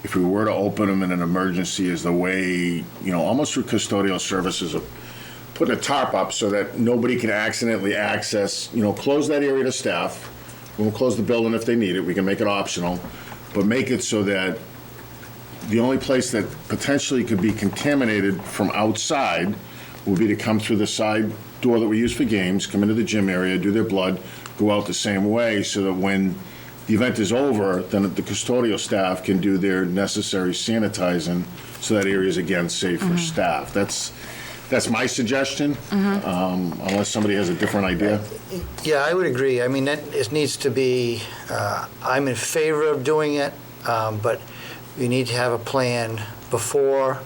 If we were to open them in an emergency, is the way, almost through custodial services, of putting a tarp up so that nobody can accidentally access, close that area to staff. We'll close the building if they need it. We can make it optional, but make it so that the only place that potentially could be contaminated from outside will be to come through the side door that we use for games, come into the gym area, do their blood, go out the same way, so that when the event is over, then the custodial staff can do their necessary sanitizing, so that area is again safe for staff. That's my suggestion, unless somebody has a different idea. Yeah, I would agree. I mean, it needs to be, I'm in favor of doing it, but we need to have a plan before,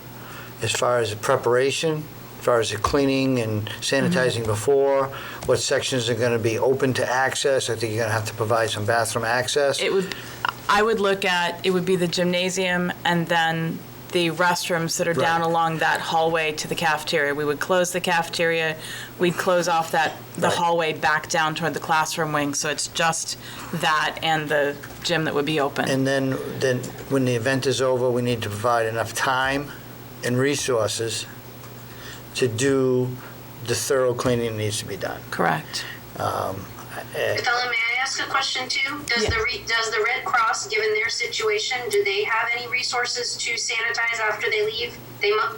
as far as the preparation, as far as the cleaning and sanitizing before, what sections are going to be open to access. I think you're going to have to provide some bathroom access. I would look at, it would be the gymnasium and then the restrooms that are down along that hallway to the cafeteria. We would close the cafeteria, we'd close off the hallway back down toward the classroom wing, so it's just that and the gym that would be open. And then when the event is over, we need to provide enough time and resources to do the thorough cleaning that needs to be done. Correct. Ellen, may I ask a question too? Does the Red Cross, given their situation, do they have any resources to sanitize after they leave?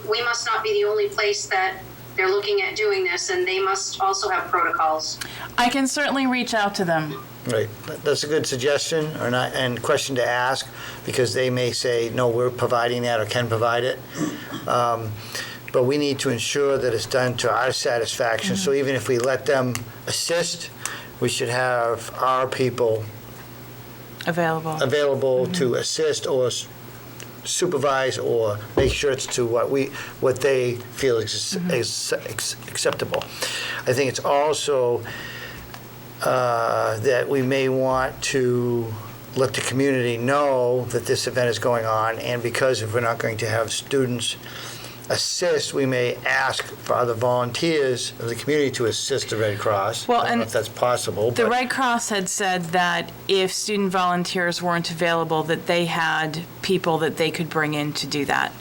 We must not be the only place that they're looking at doing this, and they must also have protocols. I can certainly reach out to them. Right, that's a good suggestion and question to ask, because they may say, no, we're providing that or can provide it. But we need to ensure that it's done to our satisfaction. So even if we let them assist, we should have our people available to assist or supervise or make sure it's to what they feel is acceptable. I think it's also that we may want to let the community know that this event is going on, and because if we're not going to have students assist, we may ask for other volunteers of the community to assist the Red Cross. Well, I don't know if that's possible. The Red Cross had said that if student volunteers weren't available, that they had people that they could bring in to do that.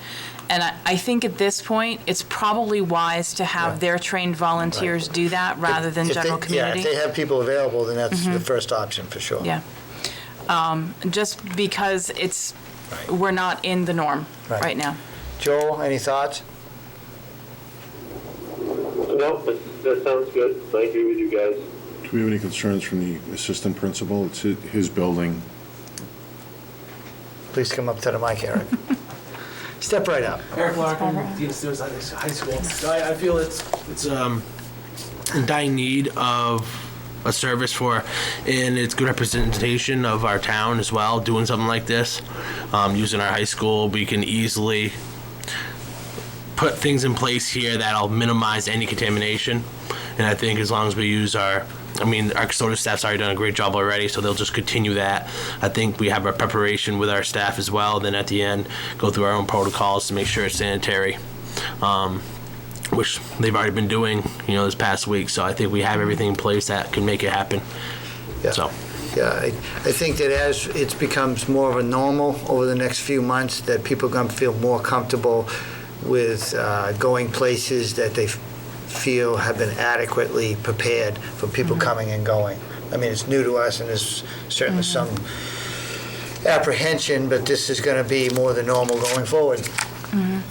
And I think at this point, it's probably wise to have their trained volunteers do that rather than general community. Yeah, if they have people available, then that's the first option for sure. Yeah. Just because we're not in the norm right now. Joel, any thoughts? No, that sounds good. I agree with you guys. Do we have any concerns from the assistant principal? It's his building. Please come up to the mic, Eric. Step right up. Eric Larkin, Dean of Students at High School. So I feel it's in dying need of a service and it's good representation of our town as well, doing something like this. Using our high school, we can easily put things in place here that'll minimize any contamination. And I think as long as we use our custodial staff's already done a great job already, so they'll just continue that. I think we have our preparation with our staff as well. Then at the end, go through our own protocols to make sure it's sanitary, which they've already been doing, this past week. So I think we have everything in place that can make it happen. Yeah. So. Yeah, I think that as it becomes more of a normal over the next few months, that people are going to feel more comfortable with going places that they feel have been adequately prepared for people coming and going. I mean, it's new to us, and there's certainly some apprehension, but this is going to be more than normal going forward.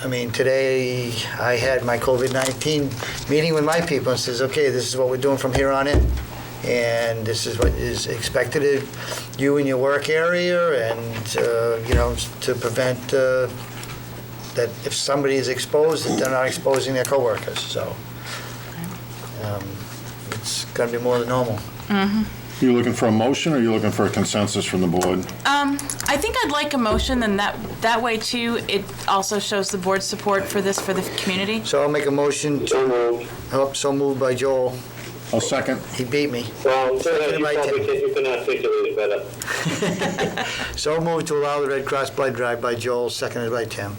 I mean, today I had my COVID-19 meeting with my people and says, okay, this is what we're doing from here on in. and this is what is expected of you in your work area, and, to prevent that if somebody is exposed, that they're not exposing their coworkers, so it's going to be more than normal. You looking for a motion, or you looking for a consensus from the board? I think I'd like a motion, and that way too, it also shows the board's support for this for the community. So I'll make a motion to, so moved by Joel. I'll second. He beat me. Well, you Seconded by probably Tim. you can articulate it better. So moved to allow the Red Cross blood drive by Joel, seconded by Tim.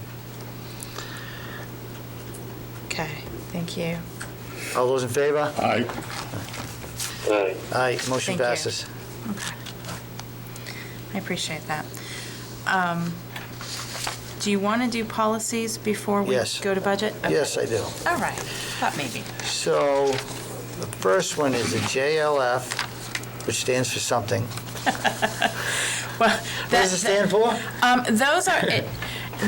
Okay, thank you. All those in favor? Aye. Aye. Aye, motion Thank you. passes. I appreciate that. Do you want to do policies before we Yes. go to budget? Okay. Yes, I do. All right, thought maybe. So the first one is the JLF, which stands for something. Well, What does it stand for? Those are,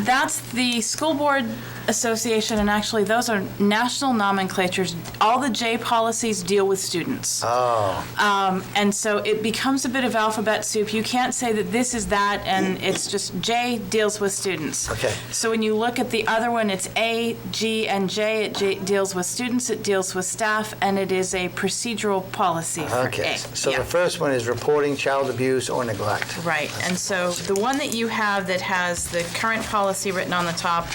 that's the School Board Association, and actually, those are national nomenclatures. All the J policies deal with students. Oh, And so it becomes a bit of alphabet soup. You can't say that this is that, and it's just J deals with students. Okay. So when you look at the other one, it's A, G, and J. It deals with students, it deals with staff, and it is a procedural policy for okay. A. So Yeah. the first one is reporting child abuse or neglect. Right, and so the one that you have that has the current policy written on the top,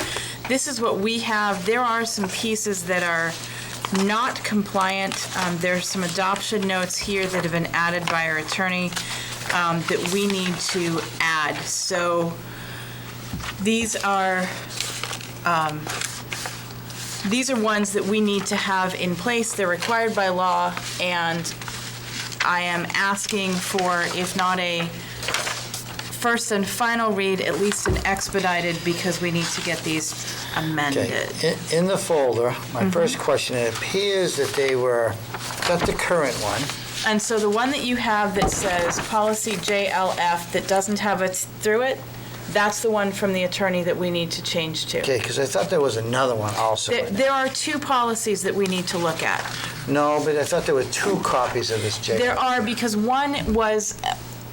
this is what we have. There are some pieces that are not compliant. There's some adoption notes here that have been added by our attorney that we need to add. So these are ones that we need to have in place. They're required by law, and I am asking for, if not a first and final read, at least an expedited, because we need to get these amended. Okay. In the folder, my first question, it appears that they were, that's the current one. And so the one that you have that says policy JLF that doesn't have it through it, that's the one from the attorney that we need to change to. Okay, because I thought there was another one also. There are two policies that we need to look at. No, but I thought there were two copies of this JLF. There are, because one was,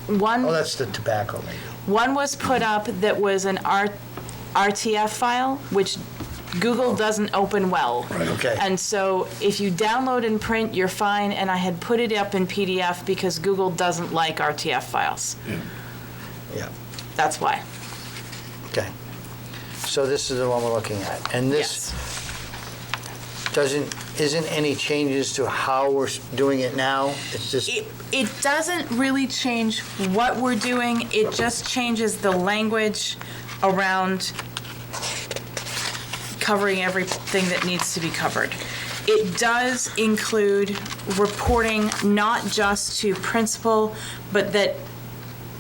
Oh, that's the tobacco, maybe. one was put up that was an RTF file, which Google doesn't open well. Right. Okay. And so if you download and print, you're fine, and I had put it up in PDF because Google doesn't like RTF files. Yeah, That's why. okay. So this is the one we're looking at. And this isn't any changes to how we're doing it now? It's just, It doesn't really change what we're doing, it just changes the language around covering everything that needs to be covered. It does include reporting not just to principal, but that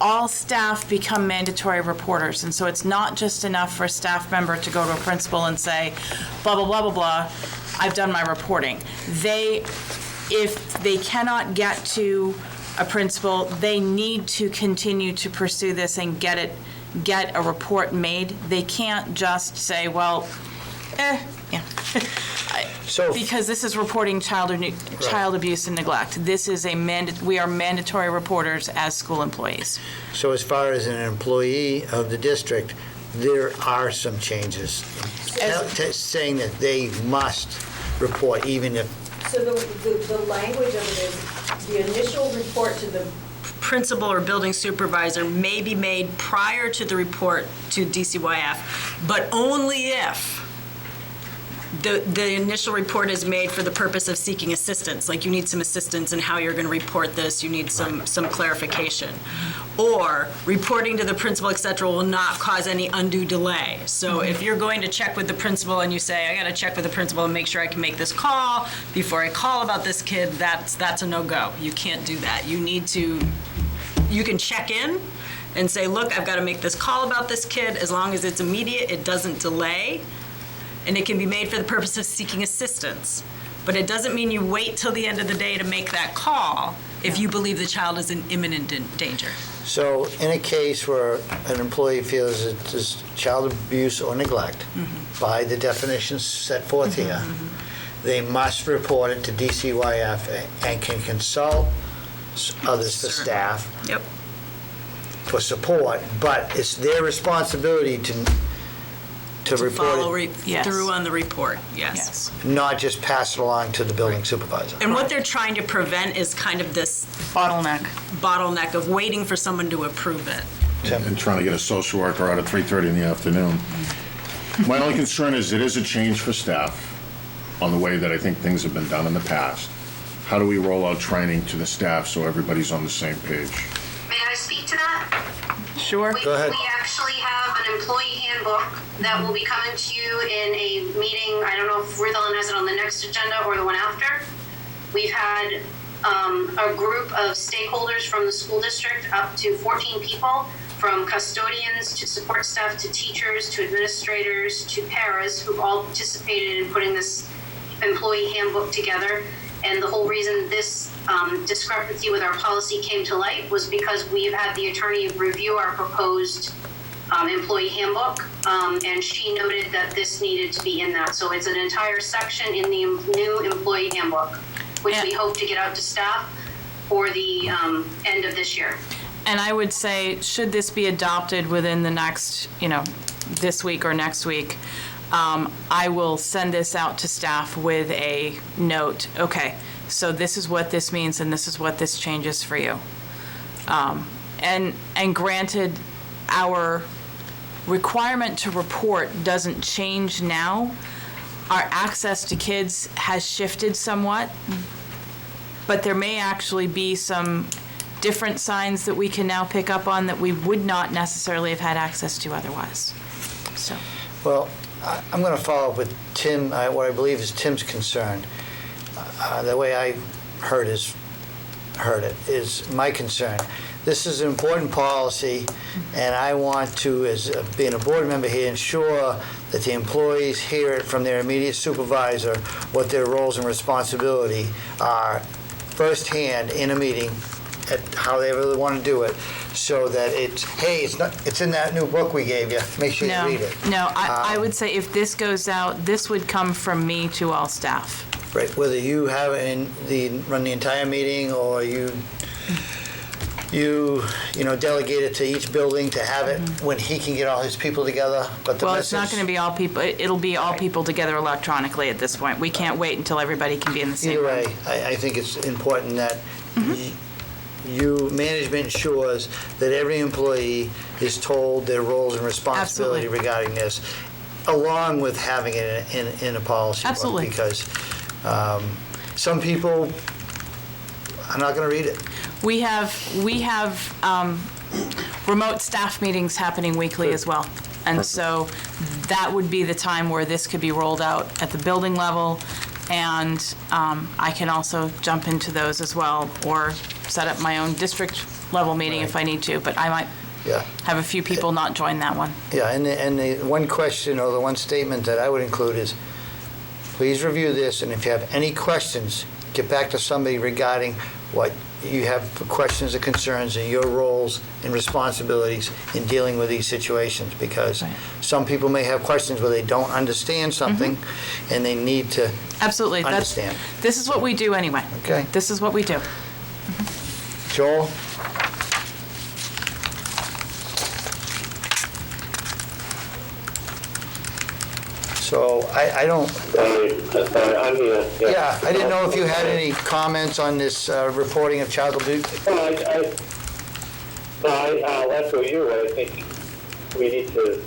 all staff become mandatory reporters. And so it's not just enough for a staff member to go to a principal and say, blah, blah, blah, blah, blah, I've done my reporting. If they cannot get to a principal, they need to continue to pursue this and get a report made. They can't just say, well, yeah. So- Because this is reporting child abuse and neglect. This is we are mandatory reporters as school employees. so as far as an employee of the district, there are some changes saying that they must report even if, So the language of it is, the initial report to the principal or building supervisor may be made prior to the report to DCYF, but only if the initial report is made for the purpose of seeking assistance, like you need some assistance in how you're going to report this, you need some clarification. Or reporting to the principal, et cetera, will not cause any undue delay. So if you're going to check with the principal and you say, I got to check with the principal and make sure I can make this call before I call about this kid, that's a no-go. You can't do that. You can check in and say, look, I've got to make this call about this kid. As long as it's immediate, it doesn't delay. And it can be made for the purpose of seeking assistance. But it doesn't mean you wait till the end of the day to make that call if you believe the child is in imminent danger. so in a case where an employee feels it is child abuse or neglect, by the definitions set forth here, they must report it to DCYF and can consult others for staff, Yep. for support, but it's their responsibility to Follow report it, Yes. through on the report, yes. Yes. not just pass it along to the building supervisor. And what they're trying to prevent is kind of this Bottleneck. of waiting for someone to approve it. And trying to get a social worker out at 3:30 in the afternoon. My only concern is it is a change for staff on the way that I think things have been done in the past. How do we roll out training to the staff so everybody's on the same page? May I speak to that? Sure. Go ahead. We actually have an employee handbook that will be coming to you in a meeting. I don't know if Rutherland has it on the next agenda or the one after. We've had a group of stakeholders from the school district, up to 14 people, from custodians to support staff to teachers to administrators to paras, who've all participated in putting this employee handbook together. And the whole reason this discrepancy with our policy came to light was because we've had the attorney review our proposed employee handbook, and she noted that this needed to be in that. So it's an entire section in the new employee handbook, which we hope to get out to staff for the end of this year. And I would say, should this be adopted within the next, this week or next week, I will send this out to staff with a note. Okay, so this is what this means, and this is what this changes for you. And granted, our requirement to report doesn't change now. Our access to kids has shifted somewhat, but there may actually be some different signs that we can now pick up on that we would not necessarily have had access to otherwise. So. Well, I'm going to follow up with Tim, what I believe is Tim's concern. The way I heard it is my concern. This is an important policy, and I want to, as being a board member here, ensure that the employees hear it from their immediate supervisor, what their roles and responsibility are firsthand in a meeting, at how they really want to do it, so that it's in that new book we gave you. Make sure you read it. No, I would say if this goes out, this would come from me to all staff. Right, whether you have run the entire meeting, or you delegate it to each building to have it when he can get all his people together. But the It's not going to be all people. It'll be all people together electronically at this point. We can't wait until everybody can be in the same Either room. way, I think it's important that management ensures that every employee is told their roles and responsibility Absolutely. regarding this, along with having it in a policy book. Absolutely. Because some people are not going to read it. We have remote staff meetings happening weekly as well. And so that would be the time where this could be rolled out at the building level. And I can also jump into those as well, or set up my own district level meeting if I need to. But I might have a few people not join that one. Yeah, and the one question or the one statement that I would include is, please review this, and if you have any questions, get back to somebody regarding what you have for questions or concerns and your roles and responsibilities in dealing with these situations, because some people may have questions where they don't understand something and they need to Absolutely. understand. This is what we do anyway. Okay. This is what we do. Joel? So I don't, I'm here. yeah, I didn't know if you had any comments on this reporting of child abuse. I'll echo you. I think we need to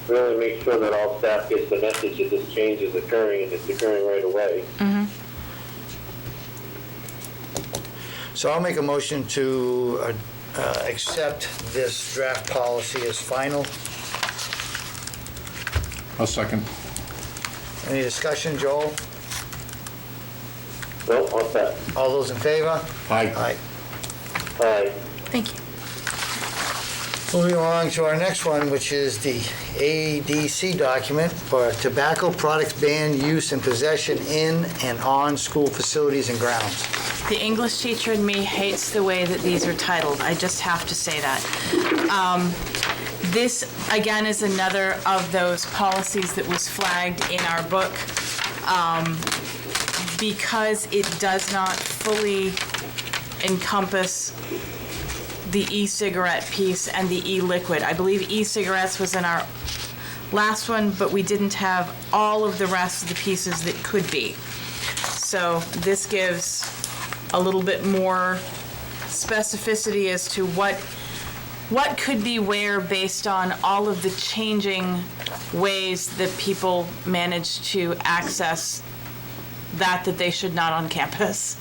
really make sure that all staff gets the message that this change is occurring, and it's occurring right away. So I'll make a motion to accept this draft policy as final. I'll second. Any discussion, Joel? No, all set. All those in favor? Aye. Aye. Aye. Thank you. Moving along to our next one, which is the ADC document for tobacco products ban use and possession in and on school facilities and grounds. The English teacher in me hates the way that these are titled. I just have to say that. This, again, is another of those policies that was flagged in our book because it does not fully encompass the e-cigarette piece and the e-liquid. I believe e-cigarettes was in our last one, but we didn't have all of the rest of the pieces that could be. So this gives a little bit more specificity as to what could be where based on all of the changing ways that people manage to access that they should not on campus.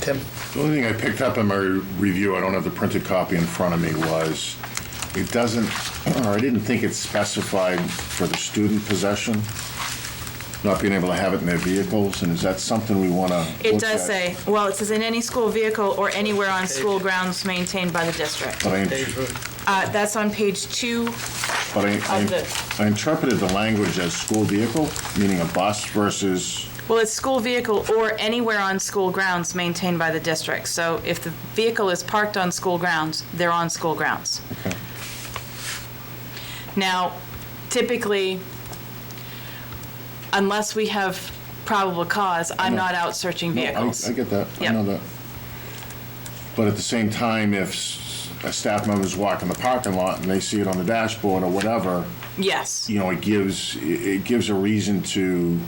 Tim? The only thing I picked up in my review, I don't have the printed copy in front of me, was it doesn't, or I didn't think it specified for the student possession, not being able to have it in their vehicles, and is that something we want to It does say, well, it says in any school vehicle or anywhere on school grounds maintained by the district. That's on page 2 But of the... I interpreted the language as school vehicle, meaning a bus versus... Well, it's school vehicle or anywhere on school grounds maintained by the district. So if the vehicle is parked on school grounds, they're on school grounds. Okay. Now, typically, unless we have probable cause, I'm not out searching vehicles. I get that. Yep. I know that. But at the same time, if a staff member's walking the parking lot and they see it on the dashboard or whatever, Yes. it gives a reason to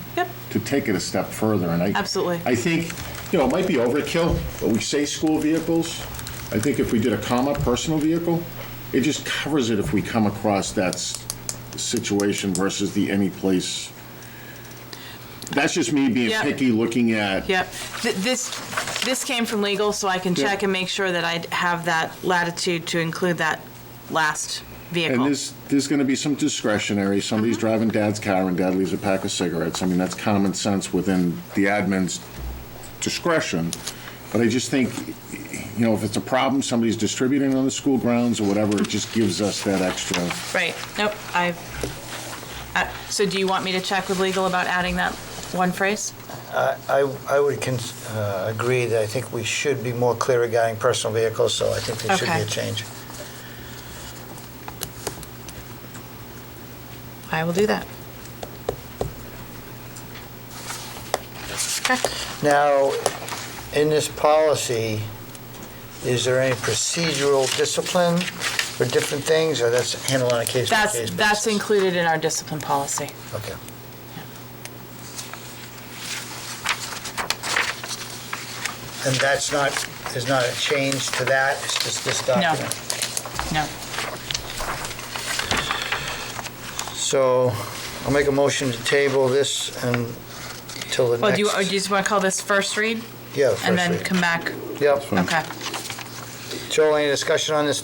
take it a step further. And Absolutely. I think, it might be overkill, but we say school vehicles. I think if we did a comma, personal vehicle, it just covers it if we come across that situation versus the any place. That's just me being picky, looking at. Yep. This came from legal, so I can check and make sure that I have that latitude to include that last vehicle. And there's going to be some discretionary. Somebody's driving dad's car and dad leaves a pack of cigarettes. I mean, that's common sense within the admin's discretion. But I just think, if it's a problem, somebody's distributing on the school grounds or whatever, it just gives us that extra. Right. Nope. So do you want me to check with legal about adding that one phrase? I would agree that I think we should be more clear regarding personal vehicles, so I think there should be a change. I will do that. Okay. Now, in this policy, is there any procedural discipline for different things, or that's handled on a case-by-case basis? That's included in our discipline policy. Okay. And there's not a change to that, it's just this document? No. So I'll make a motion to table this until the next... Well, do you just want to call this first read? Yeah, first read. And then come back? Yep. Okay. Joel, any discussion on this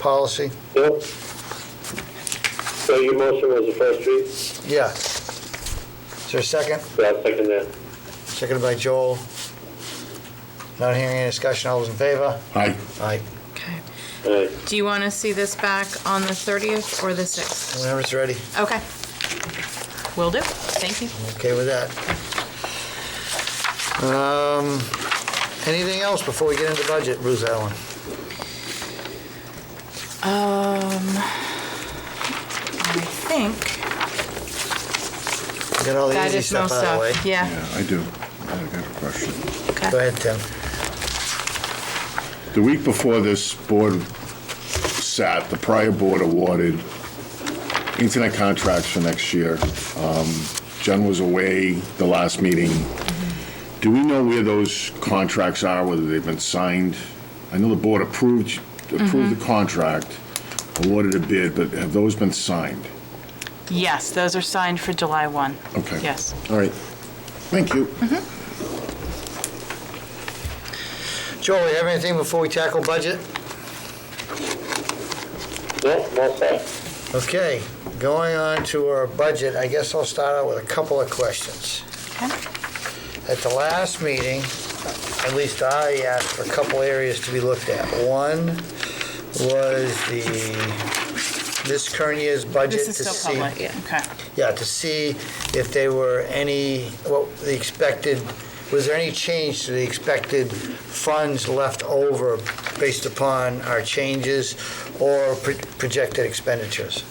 policy? Yep. So your motion was the first read? Yeah. Is there a second? Yeah, I'll second that. Seconded by Joel. Not hearing any discussion, all those in favor? Aye. Aye. Okay. All right. Do you want to see this back on the 30th or the 6th? Whenever it's ready. Okay. Will do. Thank you. Okay with that. Anything else before we get into budget, Ruth Allen? I think We got all the that easy is most stuff out of the way. stuff. Yeah. Yeah, I do. I got a question. Okay. Go ahead, Tim. The week before this board sat, the prior board awarded internet contracts for next year. Jen was away the last meeting. Do we know where those contracts are, whether they've been signed? I know the board approved the contract, awarded a bid, but have those been signed? Yes, those are signed for July 1. Okay. Yes. All right. Thank you. Joel, you have anything before we tackle budget? No, all set. Okay, going on to our budget, I guess I'll start out with a couple of questions. Okay. At the last meeting, at least I asked for a couple areas to be looked at. One was this current year's budget. This is to still see- public, yeah, okay. Yeah, to see if there were was there any change to the expected funds left over based upon our changes or projected expenditures?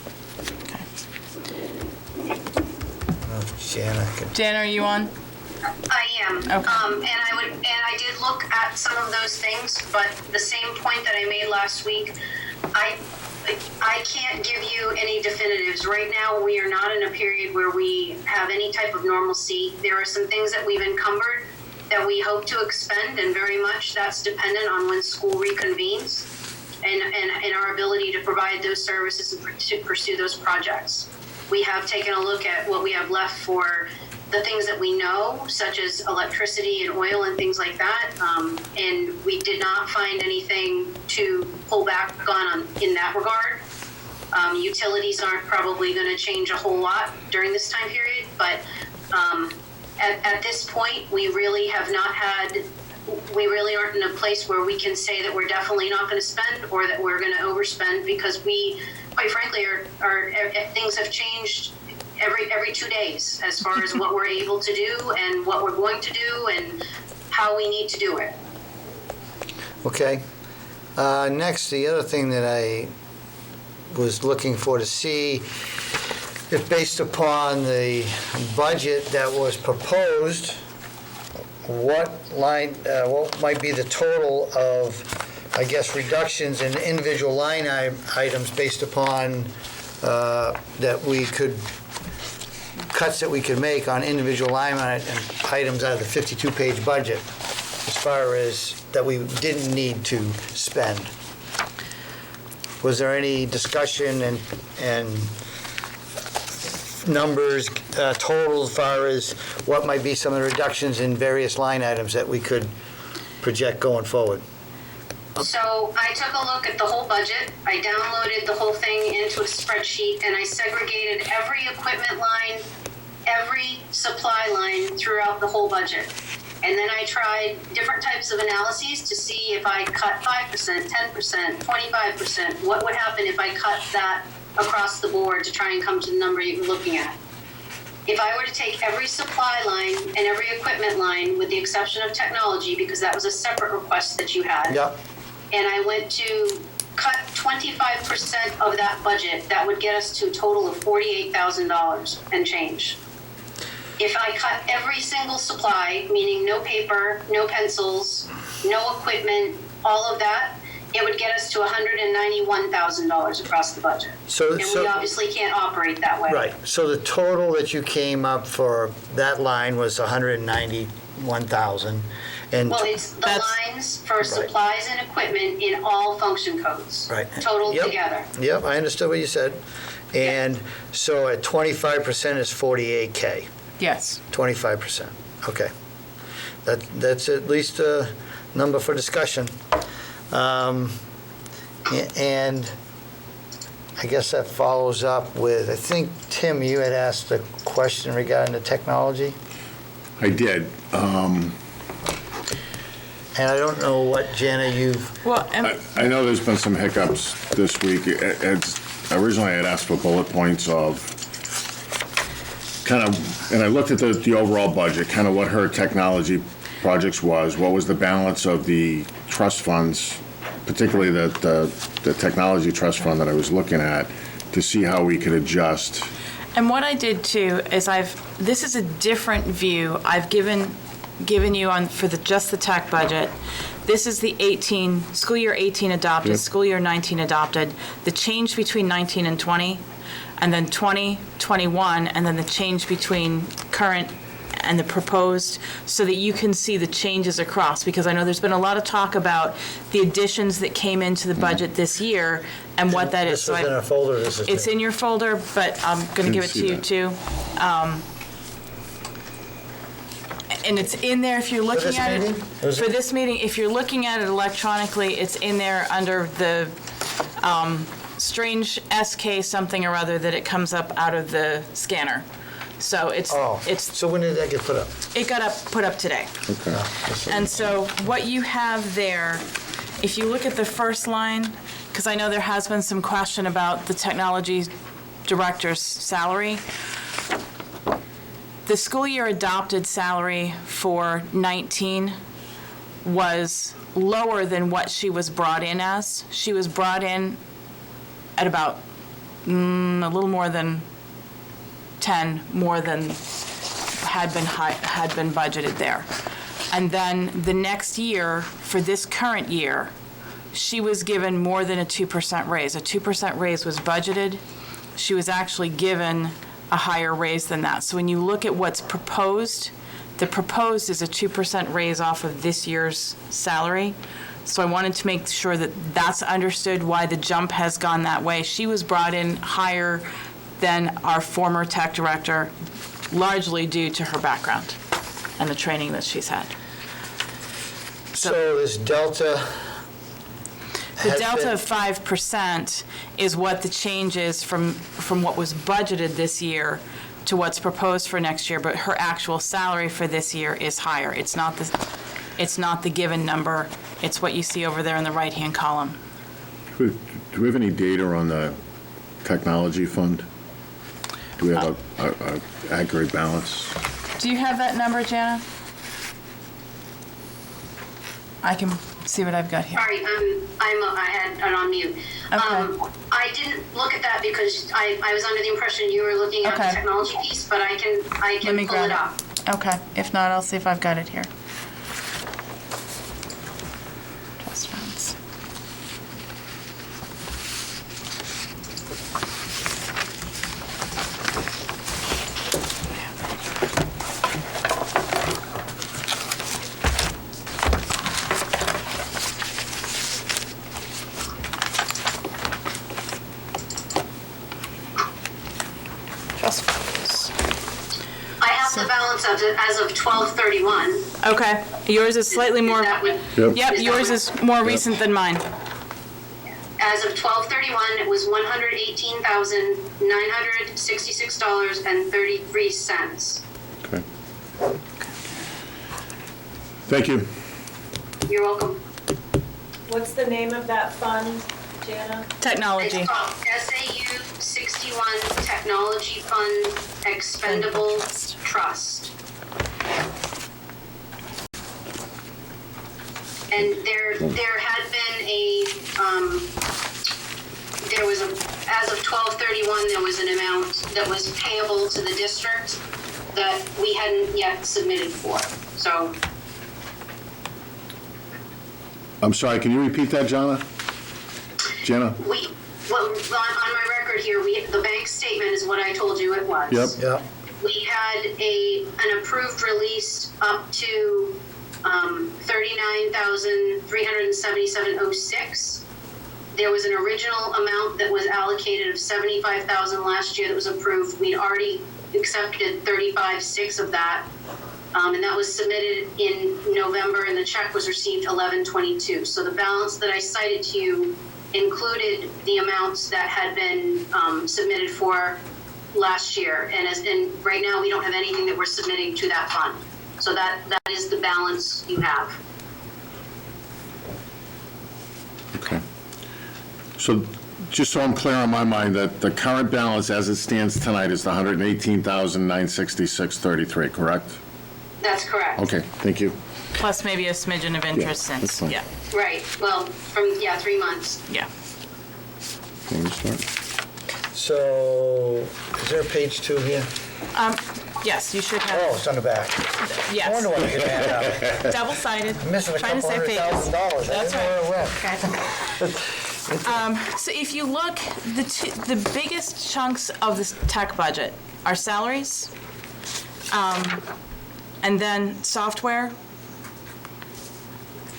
Jana, Jan, are you on? I am. Okay. And I did look look at some of those things, but the same point that I made last week, I can't give you any definitives. Right now, we are not in a period where we have any type of normalcy. There are some things that we've encumbered that we hope to expend, and very much that's dependent on when school reconvenes and our ability to provide those services and to pursue those projects. We have taken a look at what we have left for the things that we know, such as electricity and oil and things like that, and we did not find anything to pull back on in that regard. Utilities aren't probably going to change a whole lot during this time period, but at this point, we really aren't in a place where we can say that we're definitely not going to spend or that we're going to overspend, because we, quite frankly, things have changed every 2 days as far as what we're able to do and what we're going to do and how we need to do it. Okay. Next, the other thing that I was looking for to see if, based upon the budget that was proposed, what might be the total of, I guess, reductions in individual line items based upon cuts that we could make on individual line items out of the 52-page budget, as far as that we didn't need to spend. Was there any discussion and numbers, totals, as far as what might be some of the reductions in various line items that we could project going forward? So I took a look at the whole budget. I downloaded the whole thing into a spreadsheet, and I segregated every equipment line, every supply line throughout the whole budget. And then I tried different types of analyses to see if I cut 5%, 10%, 25%, what would happen if I cut that across the board to try and come to the number you're looking at. If I were to take every supply line and every equipment line, with the exception of technology, because that was a separate request that you had, Yep. and I went to cut 25% of that budget, that would get us to a total of $48,000 and change. If I cut every single supply, meaning no paper, no pencils, no equipment, all of that, it would get us to $191,000 across the budget. And we obviously can't operate that way. Right. So the total that you came up for that line was $191,000. And well, it's the lines for supplies and equipment in all function codes. Right. Totaled together. Yep, I understood what you said. And so at 25% is $48K. Yes. 25%. Okay. That's at least a number for discussion. And I guess that follows up with, I think, Tim, you had asked a question regarding the technology. I did. And I don't know what, Jana, you've... Well, I know there's been some hiccups this week. Originally, I had asked for bullet points of kind of, and I looked at the overall budget, kind of what her technology projects was, what was the balance of the trust funds, particularly the technology trust fund that I was looking at, to see how we could adjust. And what I did too is this is a different view I've given you on for just the tech budget. This is the school year 18 adopted, Yep. school year 19 adopted, the change between 19 and 20, and then 20, 21, and then the change between current and the proposed, so that you can see the changes across, because I know there's been a lot of talk about the additions that came into the budget this year and what that is. This was in our folder. It's in your folder, but I'm going to give it to you too. And it's in there if you're looking at it. For this meeting, if you're looking at it electronically, it's in there under the strange SK something or other that it comes up out of the scanner. So So when did that get put up? It got put up today. Okay. And so what you have there, if you look at the first line, because I know there has been some question about the technology director's salary. The school year adopted salary for 19 was lower than what she was brought in as. She was brought in at about a little more than 10 more than had been budgeted there. And then the next year, for this current year, she was given more than a 2% raise. A 2% raise was budgeted. She was actually given a higher raise than that. So when you look at what's proposed, the proposed is a 2% raise off of this year's salary. So I wanted to make sure that that's understood why the jump has gone that way. She was brought in higher than our former tech director, largely due to her background and the training that she's had. So this delta The has delta been- of 5% is what the change is from what was budgeted this year to what's proposed for next year, but her actual salary for this year is higher. It's not the given number, it's what you see over there in the right-hand column. Do we have any data on the technology fund? Do we have a accurate balance? Do you have that number, Jana? I can see what I've got here. Sorry, I had it on mute. Okay. I didn't look at that because I was under the impression you were looking at Okay. the technology piece, but I Let can me pull grab it up. Okay, if not, I'll see if I've got it here. Trust funds. Trust funds. I have the balance as of 12/31. Okay, yours is slightly more, That would- Yep. yep, that yours what- is more recent than mine. As of 12/31, it was $118,966.33. Okay. Thank you. You're welcome. What's the name of that fund, Jana? Technology. It's called SAU 61 Technology Fund Expendable Trust. And there had been as of 12/31, there was an amount that was payable to the district that we hadn't yet submitted for. So I'm sorry, can you repeat that, Jana? Jenna? on my record here, the bank statement is what I told you it was. Yep. Yeah, We had an approved release up to $39,377.06. There was an original amount that was allocated of $75,000 last year that was approved. We'd already accepted 35.6 of that. And that was submitted in November, and the check was received 11/22. So the balance that I cited to you included the amounts that had been submitted for last year. And right now, we don't have anything that we're submitting to that fund. So that is the balance you have. Okay. So, just so I'm clear on my mind, that the current balance as it stands tonight is the $118,966.33, correct? That's correct. Okay, thank you. Plus maybe a smidgen of interest Yeah, that's since, fine. yeah, Right. Well, 3 months. yeah. Can we start? so is there a page 2 here? Yes, you should Oh, have, it's on the back. I yes, wonder why I get that up. double-sided. I'm missing a Trying to couple save $100,000. pages. I didn't That's know where it went. So if you look, the biggest chunks of this tech budget are salaries, and then software,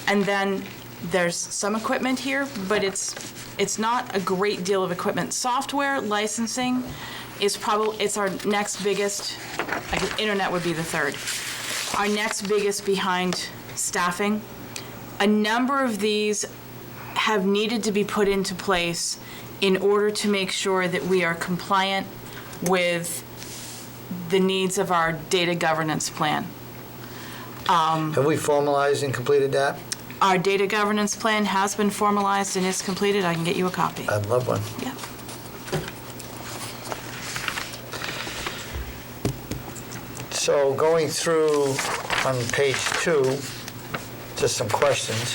and then there's some equipment here, but it's not a great deal of equipment. Software licensing is it's our next biggest, I guess internet would be the third. Our next biggest behind staffing. A number of these have needed to be put into place in order to make sure that we are compliant with the needs of our data governance plan. Have we formalized and completed that? Our data governance plan has been formalized and is completed. I can get you a copy. I'd love one. Yeah. So going through on page 2, just some questions.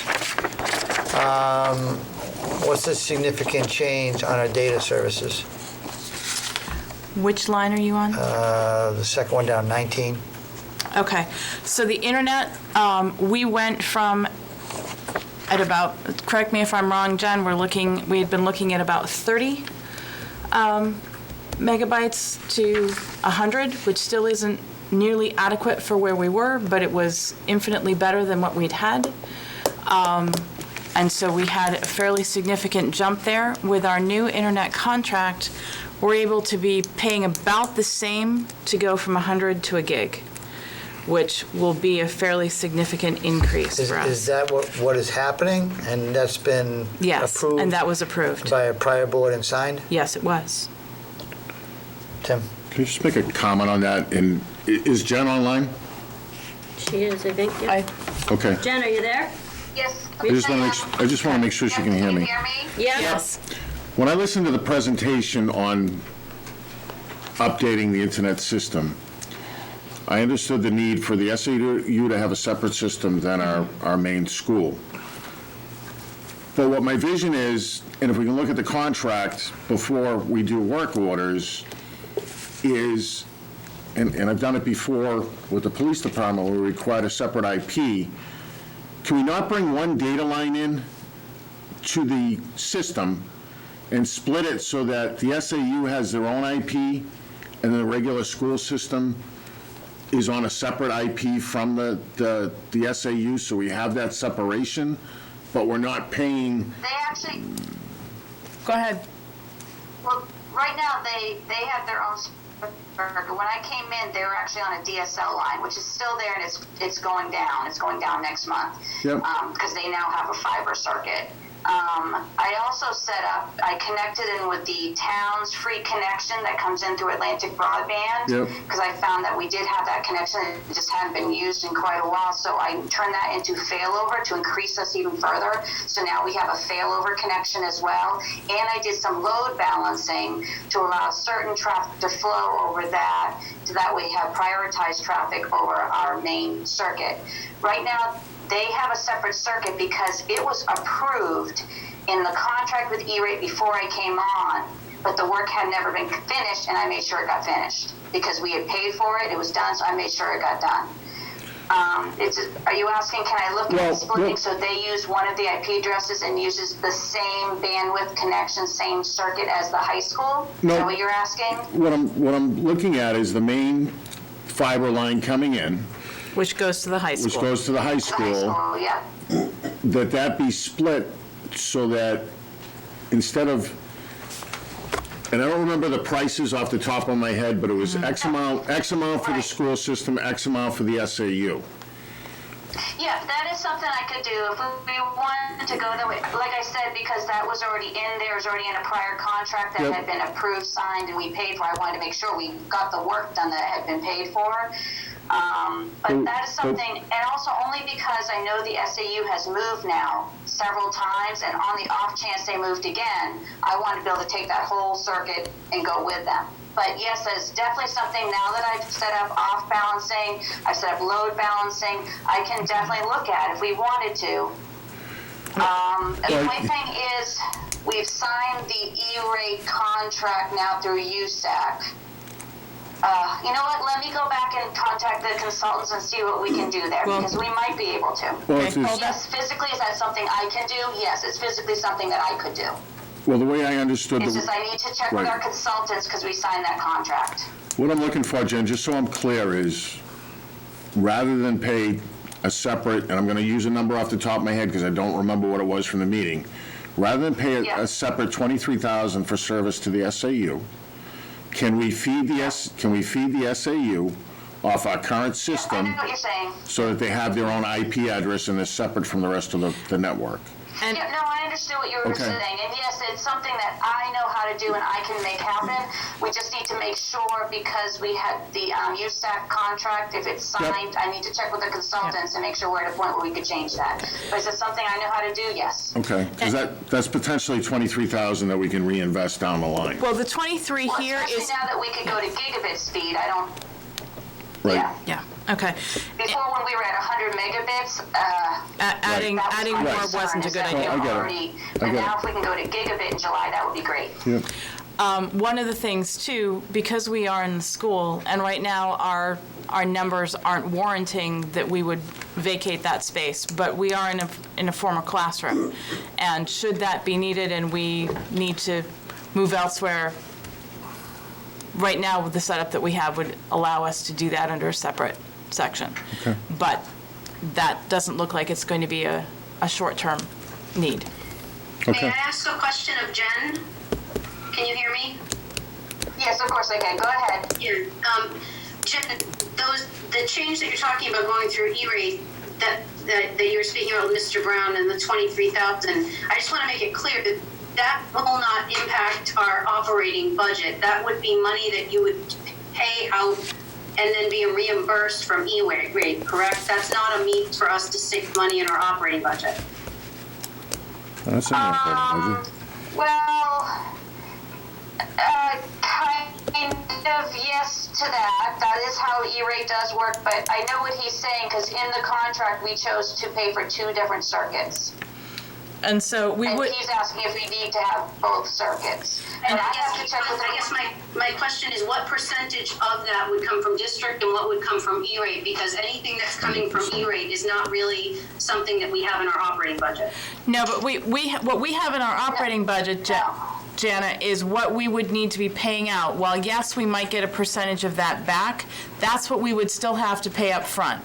What's the significant change on our data services? Which line are you on? The second one down, 19. Okay, so the internet, We went from at about, correct me if I'm wrong, Jen, we had been looking at about 30 megabytes to 100, which still isn't nearly adequate for where we were, but it was infinitely better than what we'd had. And so we had a fairly significant jump there. With our new internet contract, we're able to be paying about the same to go from 100 to a gig, which will be a fairly significant increase for us. Is that what is happening? And that's been approved? Yes, and that was approved. By a prior board and signed? Yes, it was. Tim? Can you just make a comment on that? And is Jen online? She is, I think, yeah. Okay. Jen, are you there? Yes. I just want to make sure she can hear me. Can you hear me? Yeah. Yes. When I listened to the presentation on updating the internet system, I understood the need for the SAU to have a separate system than our main school. But what my vision is, and if we can look at the contract before we do work orders, is, and I've done it before with the police department where we required a separate IP, can we not bring one data line in to the system and split it so that the SAU has their own IP and then the regular school system is on a separate IP from the SAU, so we have that separation, but we're not paying? They actually, Go ahead. well, right now, they have their own. When I came in, they were actually on a DSL line, which is still there, and it's going down. It's going down next month. Yep. Because they now have a fiber circuit. I also I connected in with the town's free connection that comes in through Atlantic Broadband. Yep. Because I found that we did have that connection, it just hadn't been used in quite a while. So I turned that into failover to increase us even further. So now we have a failover connection as well. And I did some load balancing to allow certain traffic to flow over that, so that we have prioritized traffic over our main circuit. Right now, they have a separate circuit because it was approved in the contract with E-Rate before I came on, but the work had never been finished, and I made sure it got finished because we had paid for it, it was done, so I made sure it got done. Are you asking, can I look at splitting so they use one of the IP addresses and uses the same bandwidth connection, same circuit as the high school? No. Is that what you're asking? What I'm looking at is the main fiber line coming in, Which goes to the high which school. goes to the high The high school, school, yeah. that be split so that instead of, and I don't remember the prices off the top of my head, but it was X amount for the school system, X amount for the SAU. Yeah, that is something I could do if we wanted to go that way. Like I said, because that was already in there, it was already in a prior contract that Yep. had been approved, signed, and we paid for. I wanted to make sure we got the work done that had been paid for. But that is something, and also only because I know the SAU has moved now several times, and on the off chance they moved again, I want to be able to take that whole circuit and go with them. But yes, that is definitely something, now that I've set up off balancing, I've set up load balancing, I can definitely look at if we wanted to. And the only thing is, we've signed the E-rate contract now through USAC. You know what, let me go back and contact the consultants and see what we can do there, Well- because we might be able to. Well, it's just- Yes, physically, is that something I can do? Yes, it's physically something that I could do. Well, the way I understood It's just I need to check with Right. our consultants because we signed that contract. what I'm looking for, Jen, just so I'm clear, is rather than pay a separate, and I'm going to use a number off the top of my head because I don't remember what it was from the meeting, rather than pay Yeah. a separate $23,000 for service to the SAU, can we feed the SAU off our current I system know what you're saying. so that they have their own IP address and they're separate from the rest of the network? And Yeah, no, I understood what you were Okay. saying, and yes, it's something that I know how to do and I can make happen. We just need to make sure, because we had the USAC contract, if it's signed, I need to check with the consultants and make sure we're at a point where we could change that. But is it something I know how to do? Yes. Okay, because that's potentially $23,000 that we can reinvest down the line. well, the 23 Well, here especially is, now that we could go to gigabit speed, I don't, Right. yeah. yeah, okay. Before, when we were at 100 megabits, Adding that was adding my more concern, wasn't a is good that we idea. I were get it. already- I But get now it. if we can go to gigabit in July, that would be great. Yep. One of the things too, because we are in the school, and right now our numbers aren't warranting that we would vacate that space, but we are in a former classroom. And should that be needed and we need to move elsewhere, right now, the setup that we have would allow us to do that under a separate section. Okay. But that doesn't look like it's going to be a short-term need. May I ask a question of Jen? Can you hear me? Yes, of course I can. Go ahead. Yeah. Jen, the change that you're talking about going through E-rate that you were speaking about with Mr. Brown and the 23,000, I just want to make it clear that that will not impact our operating budget. That would be money that you would pay out and then be reimbursed from E-rate, correct? That's not a means for us to stick money in our operating budget. That's not budget. Well, kind of yes to that. That is how E-rate does work, but I know what he's saying because in the contract we chose to pay for 2 different circuits. And so we And would. he's asking if we need to have both circuits. And I have to check with I guess my question is what percentage of that would come from district and what would come from E-rate? Because anything that's coming from E-rate is not really something that we have in our operating budget. No, but what we have in our operating budget, Jana, is what we would need to be paying out. While yes, we might get a percentage of that back, that's what we would still have to pay up front.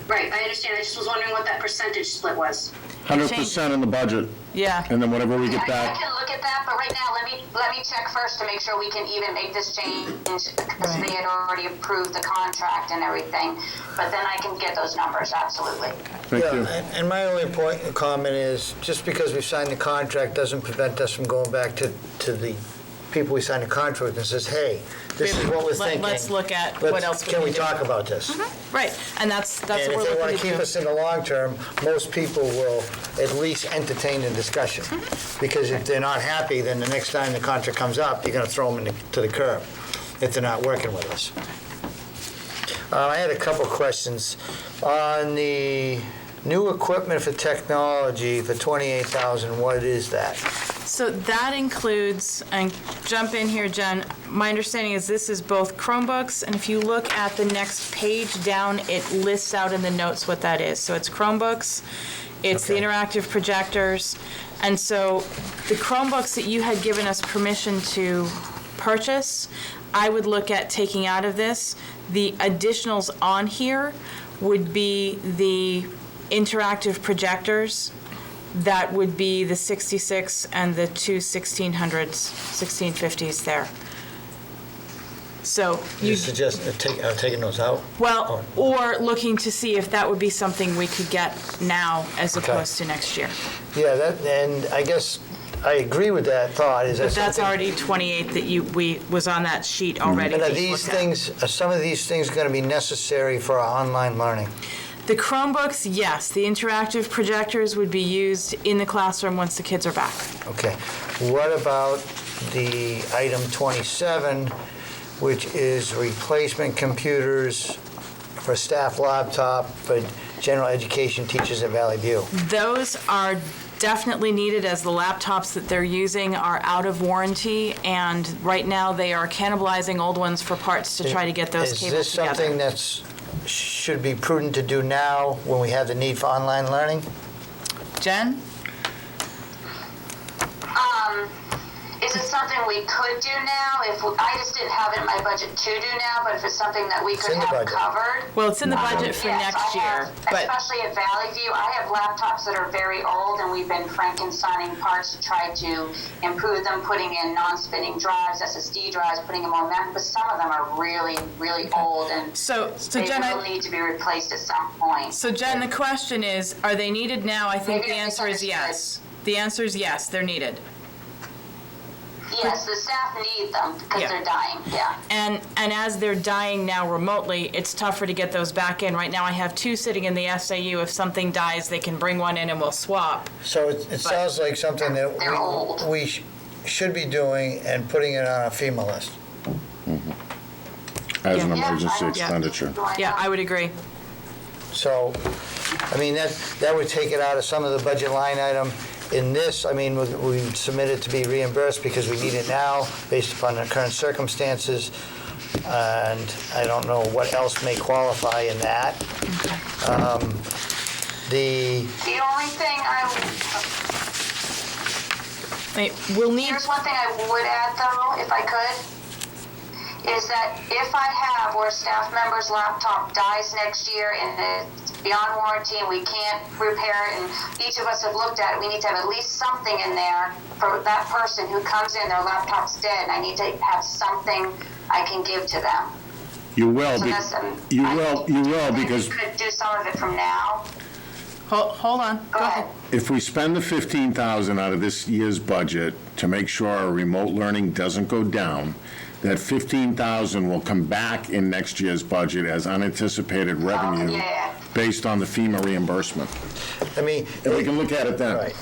Right, I understand. I just was wondering what that percentage split was. 100% in the budget. Yeah. And then whatever we get I back. can look at that, but right now, let me check first to make sure we can even make this change because they had already approved the contract and everything. But then I can get those numbers, absolutely. Thank you. And my only comment is, just because we signed the contract doesn't prevent us from going back to the people we signed the contract with and says, hey, this is what we're thinking. Let's look at what else we can can we do. talk about this? Right, and that's what And we're if they want looking to to keep do. us in the long term, most people will at least entertain the discussion. Because if they're not happy, then the next time the contract comes up, you're going to throw them to the curb if they're not working with us. I had a couple questions. On the new equipment for technology for $28,000, what is that? So that includes, and jump in here, Jen, my understanding is this is both Chromebooks, and if you look at the next page down, it lists out in the notes what that is. So it's Chromebooks, it's the interactive projectors, and so the Chromebooks that you had given us permission to purchase, I would look at taking out of this. The additionals on here would be the interactive projectors. That would be the 66 and the 2 1600s, 1650s there. So You suggest taking those out? well, or looking to see if that would be something we could get now as opposed to next year. Yeah, and I guess I agree with that thought. Is that But that's something- already 28 that was on that sheet already. And are that you these looked at. things, are some of these things going to be necessary for our online learning? The Chromebooks, yes. The interactive projectors would be used in the classroom once the kids are back. Okay. What about the item 27, which is replacement computers for staff laptop for general education teachers at Valley View? Those are definitely needed as the laptops that they're using are out of warranty, and right now they are cannibalizing old ones for parts to try to get those cables together. Is this something that's should be prudent to do now when we have the need for online learning? Jen? Is it something we could do now? I just didn't have it in my budget to do now, but if it's something that we could in the have budget. covered. Well, it's in the budget for Yes, next I have, year, but especially at Valley View, I have laptops that are very old, and we've been Frankensteining parts to try to improve them, putting in non-spinning drives, SSD drives, putting in more memory, but some of them are really, really old, and so they Jen, will need to be replaced at some point. so Jen, the question is, are they needed now? I think Maybe the I answer is yes. The answer is yes, they're needed. Yes, the staff need them because Yeah. they're dying, yeah. And as they're dying now remotely, it's tougher to get those back in. Right now, I have 2 sitting in the SAU. If something dies, they can bring one in and we'll swap. So it sounds like something that They're old. we should be doing and putting it on a FEMA list. As an Yeah, emergency I- expenditure. Yeah, I would agree. So, I mean, that would take it out of some of the budget line item. In this, I mean, we submit it to be reimbursed because we need it now based upon the current circumstances. And I don't know what else may qualify in that. The only thing We'll need. Here's one thing I would add, though, if I could, is that if I have where a staff member's laptop dies next year and it's beyond warranty and we can't repair it, and each of us have looked at it, we need to have at least something in there for that person who comes in, their laptop's dead, and I need to have something I can give to them. You will, So you will, because we could do some of it from now. Hold on. Go ahead. if we spend the $15,000 out of this year's budget to make sure our remote learning doesn't go down, that $15,000 will come back in next year's budget as unanticipated revenue based on the FEMA reimbursement. I mean, And we can look at it then. right.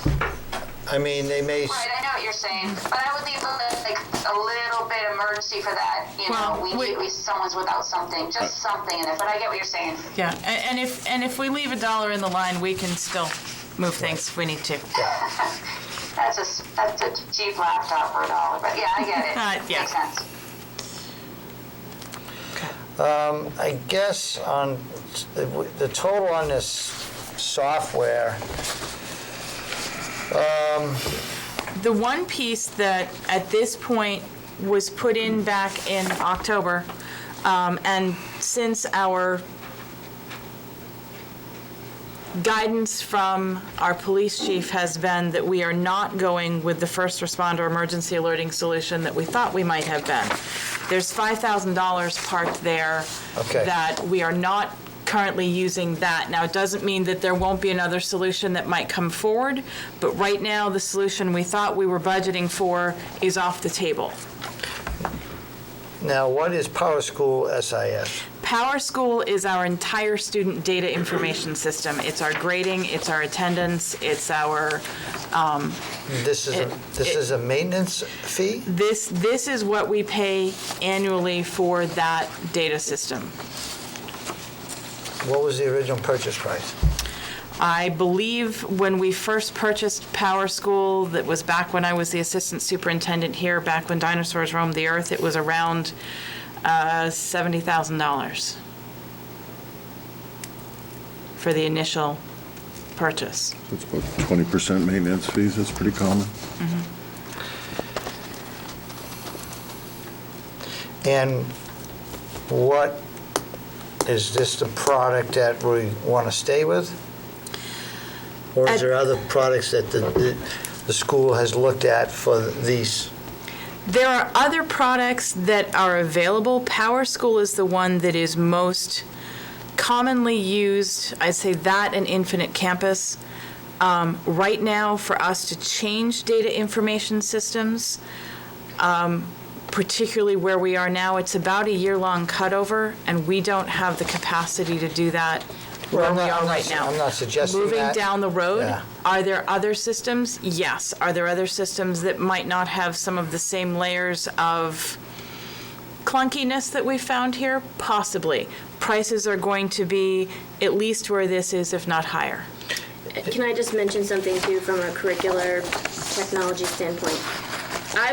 I mean, they may. Right, I know what you're saying, but I would leave like a little bit of emergency for that. You Well, know, someone's without something, just something in it. But I get what you're saying. Yeah, and if we leave $1 in the line, we can still move things if we need to. That's a cheap laptop for $1, but yeah, I get it. Yeah. Makes sense. I guess on the total on this software, The one piece that at this point was put in back in October, and since our guidance from our police chief has been that we are not going with the first responder emergency alerting solution that we thought we might have been. There's $5,000 parked there Okay. that we are not currently using that. Now, it doesn't mean that there won't be another solution that might come forward, but right now, the solution we thought we were budgeting for is off the table. now, what is Power School SIS? Power School is our entire student data information system. It's our grading, it's our attendance, it's our, This is a maintenance fee? this is what we pay annually for that data system. What was the original purchase price? I believe when we first purchased Power School, that was back when I was the assistant superintendent here, back when dinosaurs roamed the earth, it was around $70,000 for the initial purchase. That's about 20% maintenance fees, that's pretty common. And what, is this the product that we want to stay with? Or is there other products that the school has looked at for these? There are other products that are available. Power School is the one that is most commonly used. I'd say that and Infinite Campus. Right now, for us to change data information systems, particularly where we are now, it's about a year-long cutover, and we don't have the capacity to do that where we are right now. I'm not suggesting that. Moving down the road, Yeah. are there other systems? Yes. Are there other systems that might not have some of the same layers of clunkiness that we found here? Possibly. Prices are going to be at least where this is, if not higher. Can I just mention something too from a curricular technology standpoint? I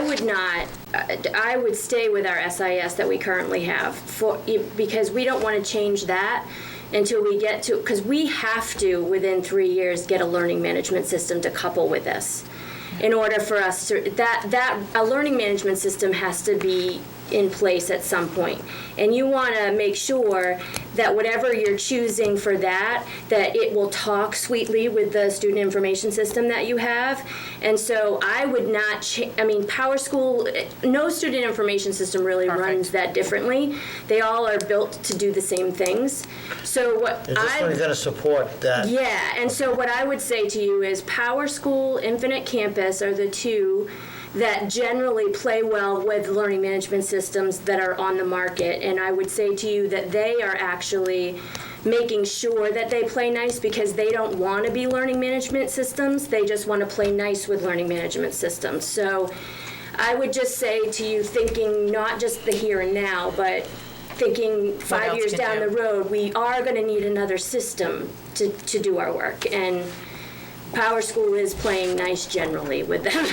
would stay with our SIS that we currently have because we don't want to change that until we get to, because we have to, within 3 years, get a learning management system to couple with this. In order for us to, a learning management system has to be in place at some point. And you want to make sure that whatever you're choosing for that it will talk sweetly with the student information system that you have. And so I would not, Power School, no student information system really runs that differently. They all are built to do the same things. So what Is this one going to support that? Yeah, and so what I would say to you is Power School, Infinite Campus are the two that generally play well with learning management systems that are on the market. And I would say to you that they are actually making sure that they play nice because they don't want to be learning management systems. They just want to play nice with learning management systems. So I would just say to you, thinking not just the here and now, but thinking 5 years down the road, we are going to need another system to do our work. And Power School is playing nice generally with them. And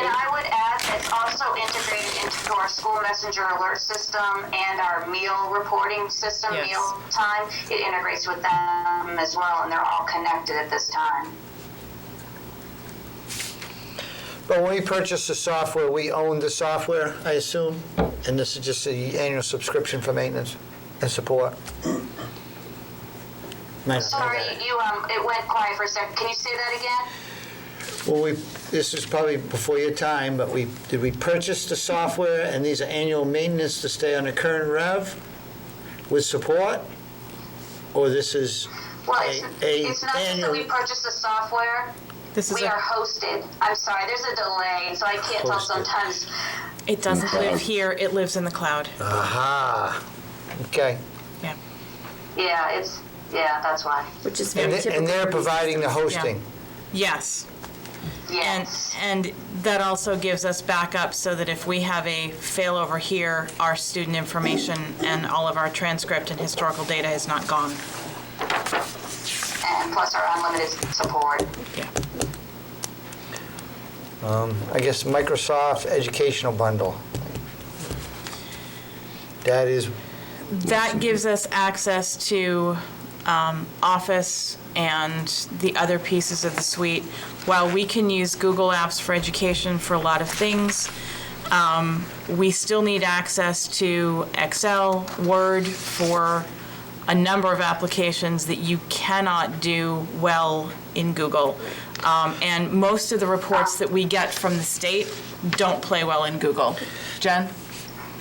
I would add it's also integrated into to our school messenger alert system and our meal reporting system, Yes. meal time. It integrates with them as well, and they're all connected at this time. But when we purchase the software, we own the software, I assume? And this is just the annual subscription for maintenance and support? Might not know Sorry, that. it went quiet for a second. Can you say that again? Well, this is probably before your time, but did we purchase the software and these are annual maintenance to stay on the current rev with support? Or this is Well, a it's not just that we annual? purchase the software. This is We are hosted. I'm sorry, there's a delay, and so I can't tell Hosted. sometimes. It doesn't live here, it lives in the cloud. Aha, okay. Yeah. Yeah, that's why. Which is And very typical. and they're providing the hosting? Yes. Yes. And that also gives us backup so that if we have a failover here, our student information and all of our transcript and historical data is not gone. And plus our unlimited support. Yeah. I guess Microsoft Educational Bundle. That gives us access to Office and the other pieces of the suite. While we can use Google Apps for education for a lot of things, we still need access to Excel, Word for a number of applications that you cannot do well in Google. And most of the reports that we get from the state don't play well in Google. Jen?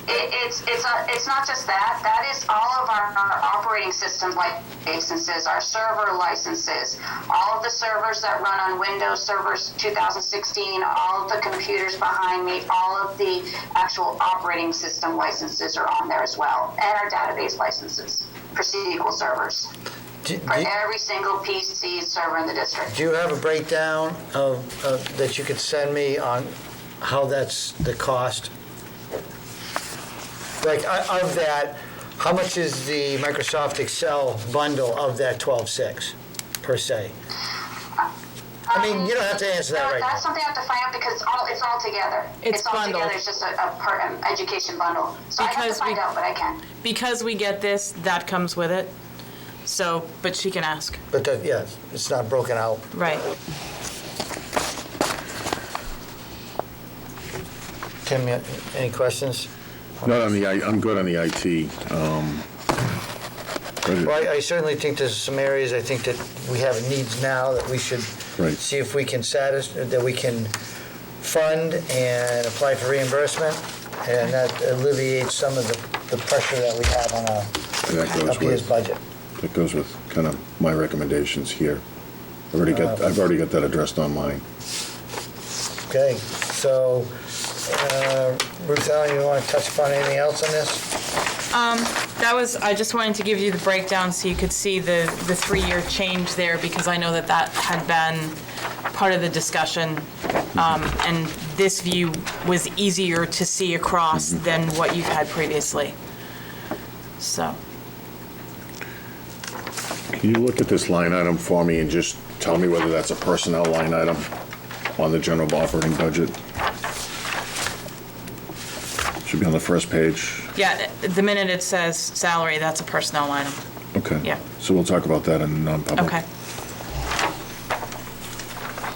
It's not just that. That is all of our operating system licenses, our server licenses, all of the servers that run on Windows Servers 2016, all of the computers behind me, all of the actual operating system licenses are on there as well, and our database licenses for SQL servers. For every single PC server in the district. Do you have a breakdown that you could send me on how that's the cost? Like, of that, how much is the Microsoft Excel bundle of that 12.6 per se? I mean, you don't have to answer that right That's now. something I have to find out because it's all together. It's all bundled. together. It's just an education bundle. So I have to Because find out, but I can. Because we get this, that comes with it. So, but she can ask. But, yeah, it's not broken out. Right. Tim, any questions? Not on the, I'm good on the IT. Well, I certainly think there's some areas I think that we have needs now that we should Right. see if we can that we can fund and apply for reimbursement, and that alleviates some of the pressure that we have on our up year's budget. That goes with kind of my recommendations here. I've already got that addressed on mine. Okay, so, Ruth Ellen, you want to touch upon anything else on this? I just wanted to give you the breakdown so you could see the 3-year change there, because I know that had been part of the discussion. And this view was easier to see across than what you've had previously. So, Can you look at this line item for me and just tell me whether that's a personnel line item on the general operating budget? Should be on the first page. yeah, the minute it says salary, that's a personnel item. Okay. Yeah. So we'll talk about that in non-public. Okay.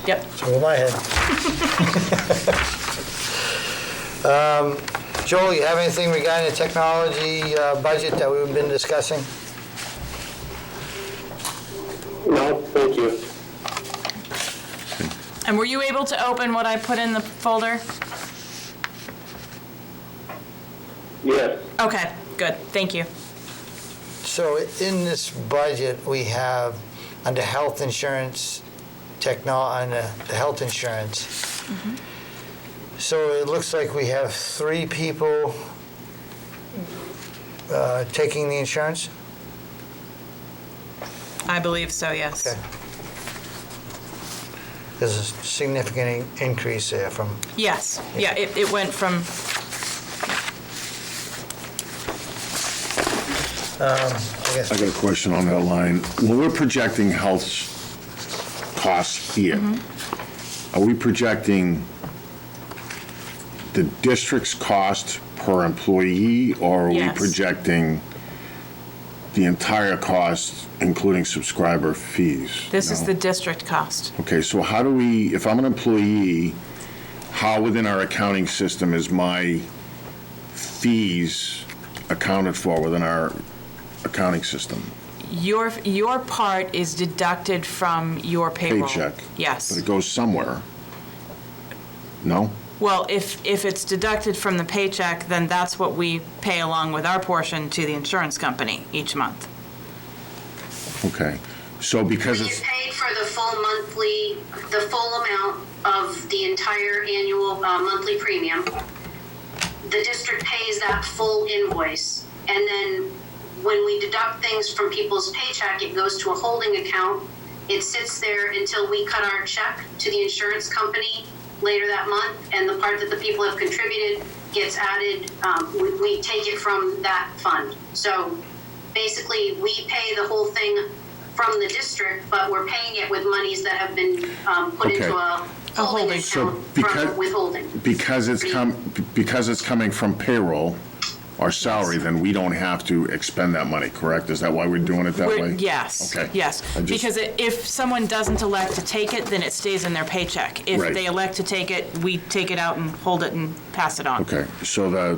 Yep. So in my head. Joel, you have anything regarding the technology budget that we've been discussing? No, thank you. And were you able to open what I put in the folder? Yes. Okay, good, thank you. So in this budget, we have under health insurance, under the health insurance. So it looks like we have 3 people taking the insurance? I believe so, yes. Okay. There's a significant increase there from, Yes, yeah, it went from, I guess, I got a question on that line. When we're projecting health costs here, are we projecting the district's cost per employee, or are we Yes. projecting the entire cost, including subscriber fees? This is No? the district cost. Okay, so how do we, if I'm an employee, how within our accounting system is my fees accounted for within our accounting system? Your part is deducted from your payroll. Paycheck. Yes. But it goes somewhere. No? Well, if it's deducted from the paycheck, then that's what we pay along with our portion to the insurance company each month. Okay. So because We it's, get paid for the full amount of the entire annual monthly premium. The district pays that full invoice, and then when we deduct things from people's paycheck, it goes to a holding account. It sits there until we cut our check to the insurance company later that month, and the part that the people have contributed gets added. We take it from that fund. So basically, we pay the whole thing from the district, but we're paying it with monies that have been put into a holding so account from withholding. because it's coming from payroll or salary, then we don't have to expend that money, correct? Is that why we're doing it that way? Yes, Okay. yes. I just- Because if someone doesn't elect to take it, then it stays in their paycheck. If Right. they elect to take it, we take it out and hold it and pass it on. Okay, so the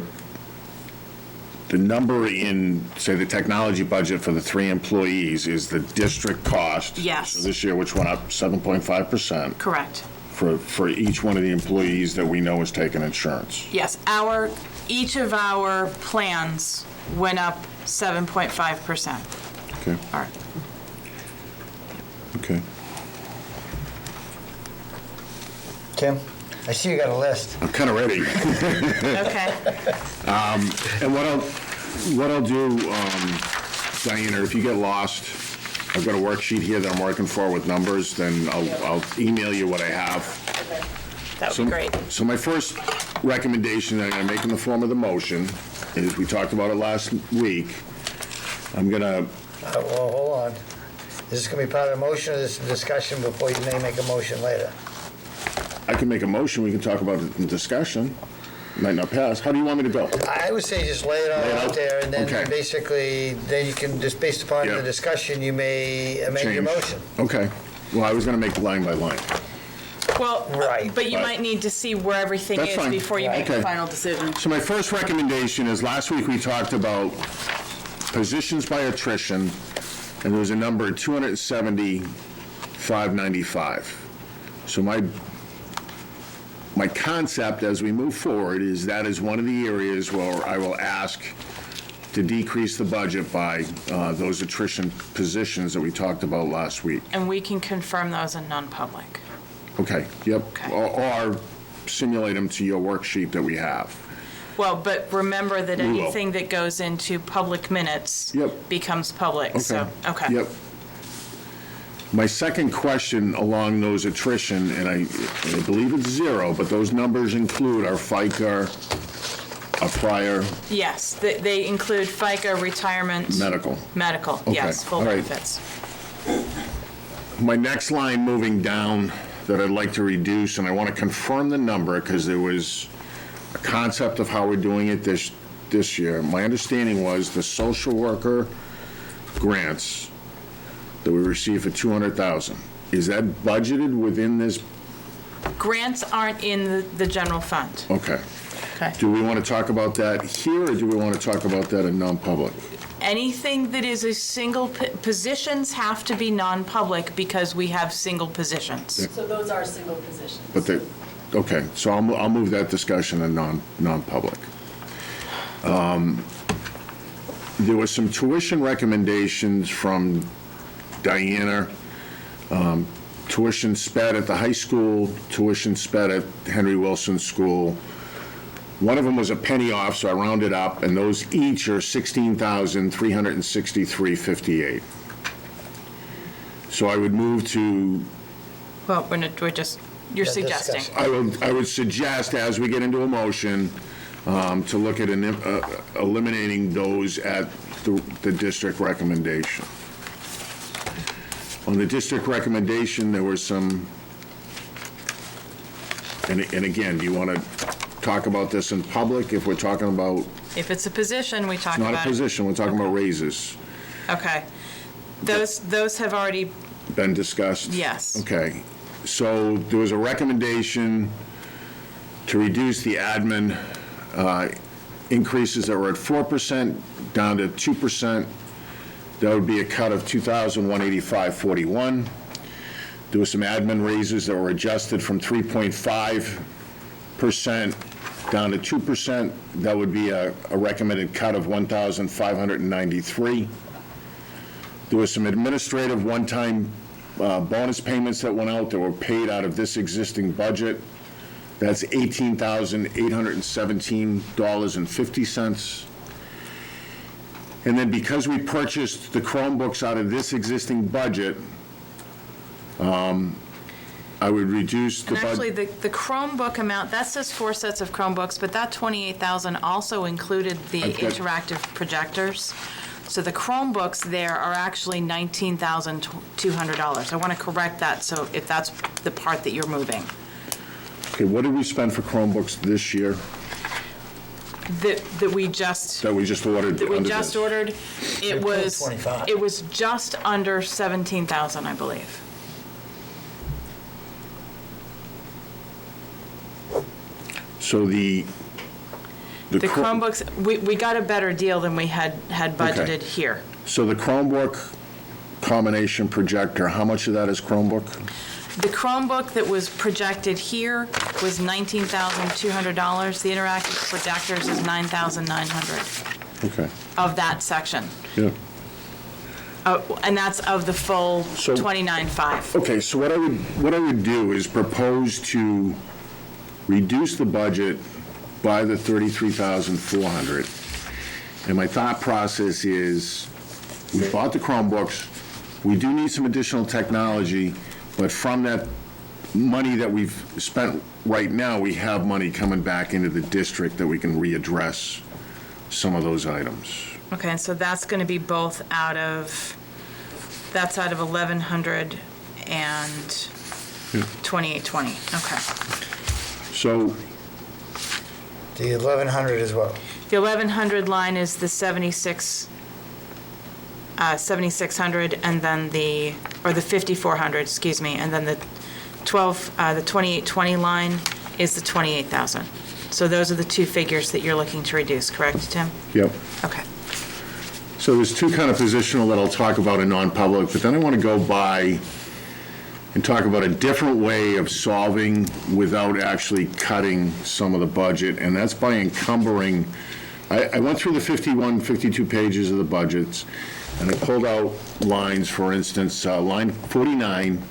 number in, say, the technology budget for the 3 employees is the district cost? Yes. So this year, which went up 7.5%? Correct. For each one of the employees that we know is taking insurance? Yes, each of our plans went up 7.5%. Okay, All right. okay. Kim, I see you got a list. I'm kind of ready. Okay. And what I'll do, Diana, if you get lost, I've got a worksheet here that I'm working for with numbers, then I'll email you what I have. That would be great. So my first recommendation that I'm going to make in the form of the motion is, we talked about it last week, I'm going to, Well, hold on. Is this going to be part of the motion, or this is a discussion before you may make a motion later? I can make a motion, we can talk about it in discussion. Might not pass. How do you want me to go? I would say just lay it all Lay it out out? there, and then Okay. basically, then you can, just based upon Yeah. the discussion, you may amend your Change. motion. Okay. Well, I was going to make line by line. Well, Right. but you Right. might need to see where everything That's is fine. before you make Okay. the final decision. So my first recommendation is, last week we talked about positions by attrition, and there was a number of 270,595. So my concept as we move forward is that is one of the areas where I will ask to decrease the budget by those attrition positions that we talked about last week. And we can confirm those in non-public. Okay, yep. Okay. Or simulate them to your worksheet that we have. Well, but remember that We will. anything that goes into public minutes Yep. becomes public, so, okay. Yep. My second question along those attrition, and I believe it's 0, but those numbers include our FICA, our prior Yes, they include FICA, retirement. medical. Medical, Okay, yes, full all right. benefits. My next line moving down that I'd like to reduce, and I want to confirm the number because there was a concept of how we're doing it this year. My understanding was the social worker grants that we received for $200,000. Is that budgeted within this? Grants aren't in the general fund. Okay. Okay. Do we want to talk about that here, or do we want to talk about that in non-public? Anything that is a single, positions have to be non-public because we have single positions. So those are single positions. But okay, so I'll move that discussion in non-public. There was some tuition recommendations from Diana, tuition sped at the high school, tuition sped at Henry Wilson School. One of them was a penny off, so I rounded up, and those each are $16,363.58. So I would move to, Well, we're just, you're Yeah, suggesting. discuss. I would suggest, as we get into a motion, to look at eliminating those at the district recommendation. On the district recommendation, there were some, and again, do you want to talk about this in public if we're talking about, If it's a position, we talk it's not about a it. position, we're talking about raises. Okay. Those have already, Been discussed? yes. Okay, so there was a recommendation to reduce the admin increases that were at 4% down to 2%. That would be a cut of $2,185.41. There were some admin raises that were adjusted from 3.5% down to 2%. That would be a recommended cut of $1,593. There was some administrative one-time bonus payments that went out that were paid out of this existing budget. That's $18,817.50. And then because we purchased the Chromebooks out of this existing budget, I would reduce the And actually, budget. the Chromebook amount, that says 4 sets of Chromebooks, but that 28,000 also included the I've got- interactive projectors. So the Chromebooks there are actually $19,200. I want to correct that, so if that's the part that you're moving. Okay, what did we spend for Chromebooks this year That we just, that we just ordered that we under just this? ordered, it was, 25. it was just under 17,000, I believe. So the The Chromebooks, we got a better deal than we had budgeted here. So the Chromebook combination projector, how much of that is Chromebook? The Chromebook that was projected here was $19,200. The interactive projectors is $9,900 Okay, of that section. yeah. And that's of the full So- 29.5. Okay, so what I would do is propose to reduce the budget by the $33,400. And my thought process is, we bought the Chromebooks, we do need some additional technology, but from that money that we've spent right now, we have money coming back into the district that we can readdress some of those items. Okay, and so that's going to be both out of 1,100 and 2820. Okay. So, The 1,100 is what? The 1,100 line is the 7,600, and then the 5,400, excuse me, and then the 2820 line is the 28,000. So those are the two figures that you're looking to reduce, correct, Tim? yep. Okay. So there's two kind of positional that I'll talk about in non-public, but then I want to go by and talk about a different way of solving without actually cutting some of the budget, and that's by encumbering. I went through the 51, 52 pages of the budgets, and I pulled out lines, for instance, line 49,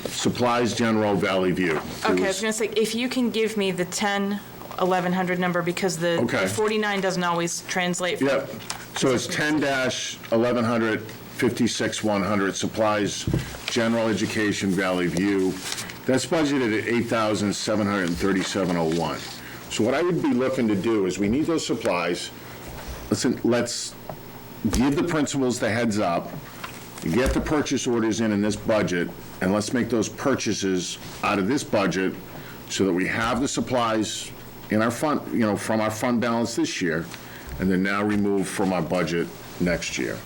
supplies general Valley View. Okay, I was going to say, if you can give me the 1,100 number, because the Okay. 49 doesn't always translate. Yep, so it's 10-1100, 56-100, supplies, general education, Valley View. That's budgeted at $8,737.01. So what I would be looking to do is, we need those supplies. Let's give the principals the heads up, get the purchase orders in this budget, and let's make those purchases out of this budget so that we have the supplies in our fund, from our fund balance this year, and then now remove from our budget next year.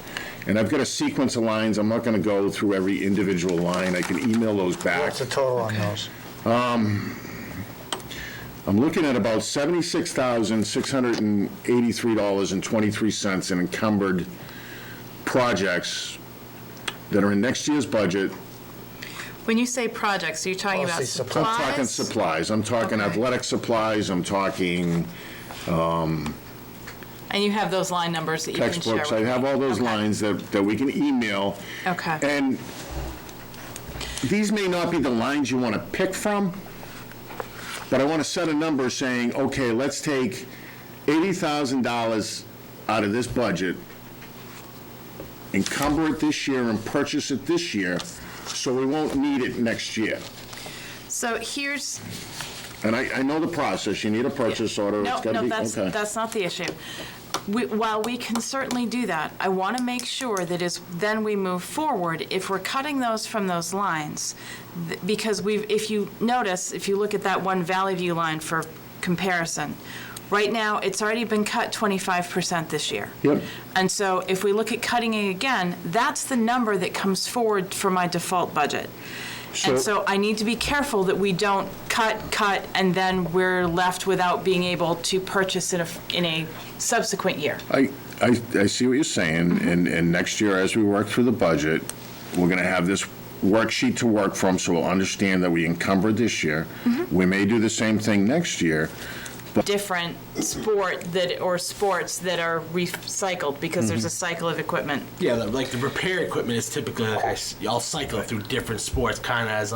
And I've got a sequence of lines. I'm not going to go through every individual line. I can email those back. What's the total on those? I'm looking at about $76,683.23 in encumbered projects that are in next year's budget. When you say projects, are you talking about Mostly I'm talking supplies? supplies. I'm talking Okay. athletic supplies. I'm talking And you have those line numbers that you can share textbooks. with I have me? all those Okay. lines that we can email. Okay. And these may not be the lines you want to pick from, but I want to set a number saying, okay, let's take $80,000 out of this budget, encumber it this year and purchase it this year, so we won't need it next year. So here's, And I know the process. You need a purchase order. It's no, gotta be- okay. that's not the issue. while we can certainly do that, I want to make sure that as then we move forward, if we're cutting those from those lines, because if you notice, if you look at that one Valley View line for comparison, right now, it's already been cut 25% this year. Yep. And so if we look at cutting it again, that's the number that comes forward for my default budget. And so I need to be careful that we don't cut, and then we're left without being able to purchase in a subsequent year. I see what you're saying, and next year, as we work through the budget, we're going to have this worksheet to work from, so we'll understand that we encumbered this year. We may do the same thing next year. Different sports that are recycled because there's a cycle of equipment. Yeah, like the repair equipment is typically like I'll cycle through different sports, kind of as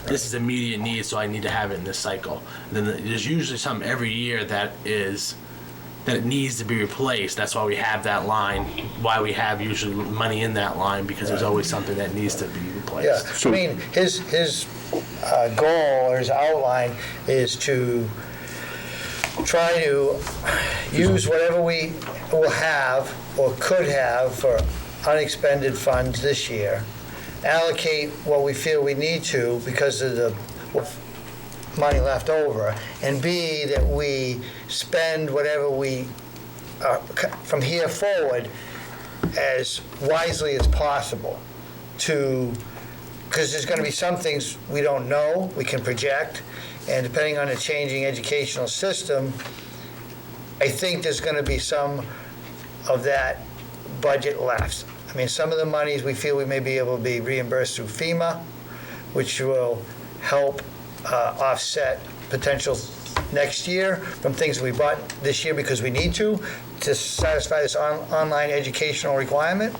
this is immediate need, so I need to have it in this cycle. And then there's usually something every year that it needs to be replaced. That's why we have that line. Why we have usually money in that line, because there's always something that needs to be replaced. Yeah, So- I mean, his goal or his outline is to try to use whatever we will have or could have for unexpended funds this year, allocate what we feel we need to because of the money left over, and B, that we spend whatever we, from here forward, as wisely as possible because there's going to be some things we don't know, we can project, and depending on the changing educational system, I think there's going to be some of that budget left. I mean, some of the monies we feel we may be able to be reimbursed through FEMA, which will help offset potential next year from things we bought this year because we need to satisfy this online educational requirement.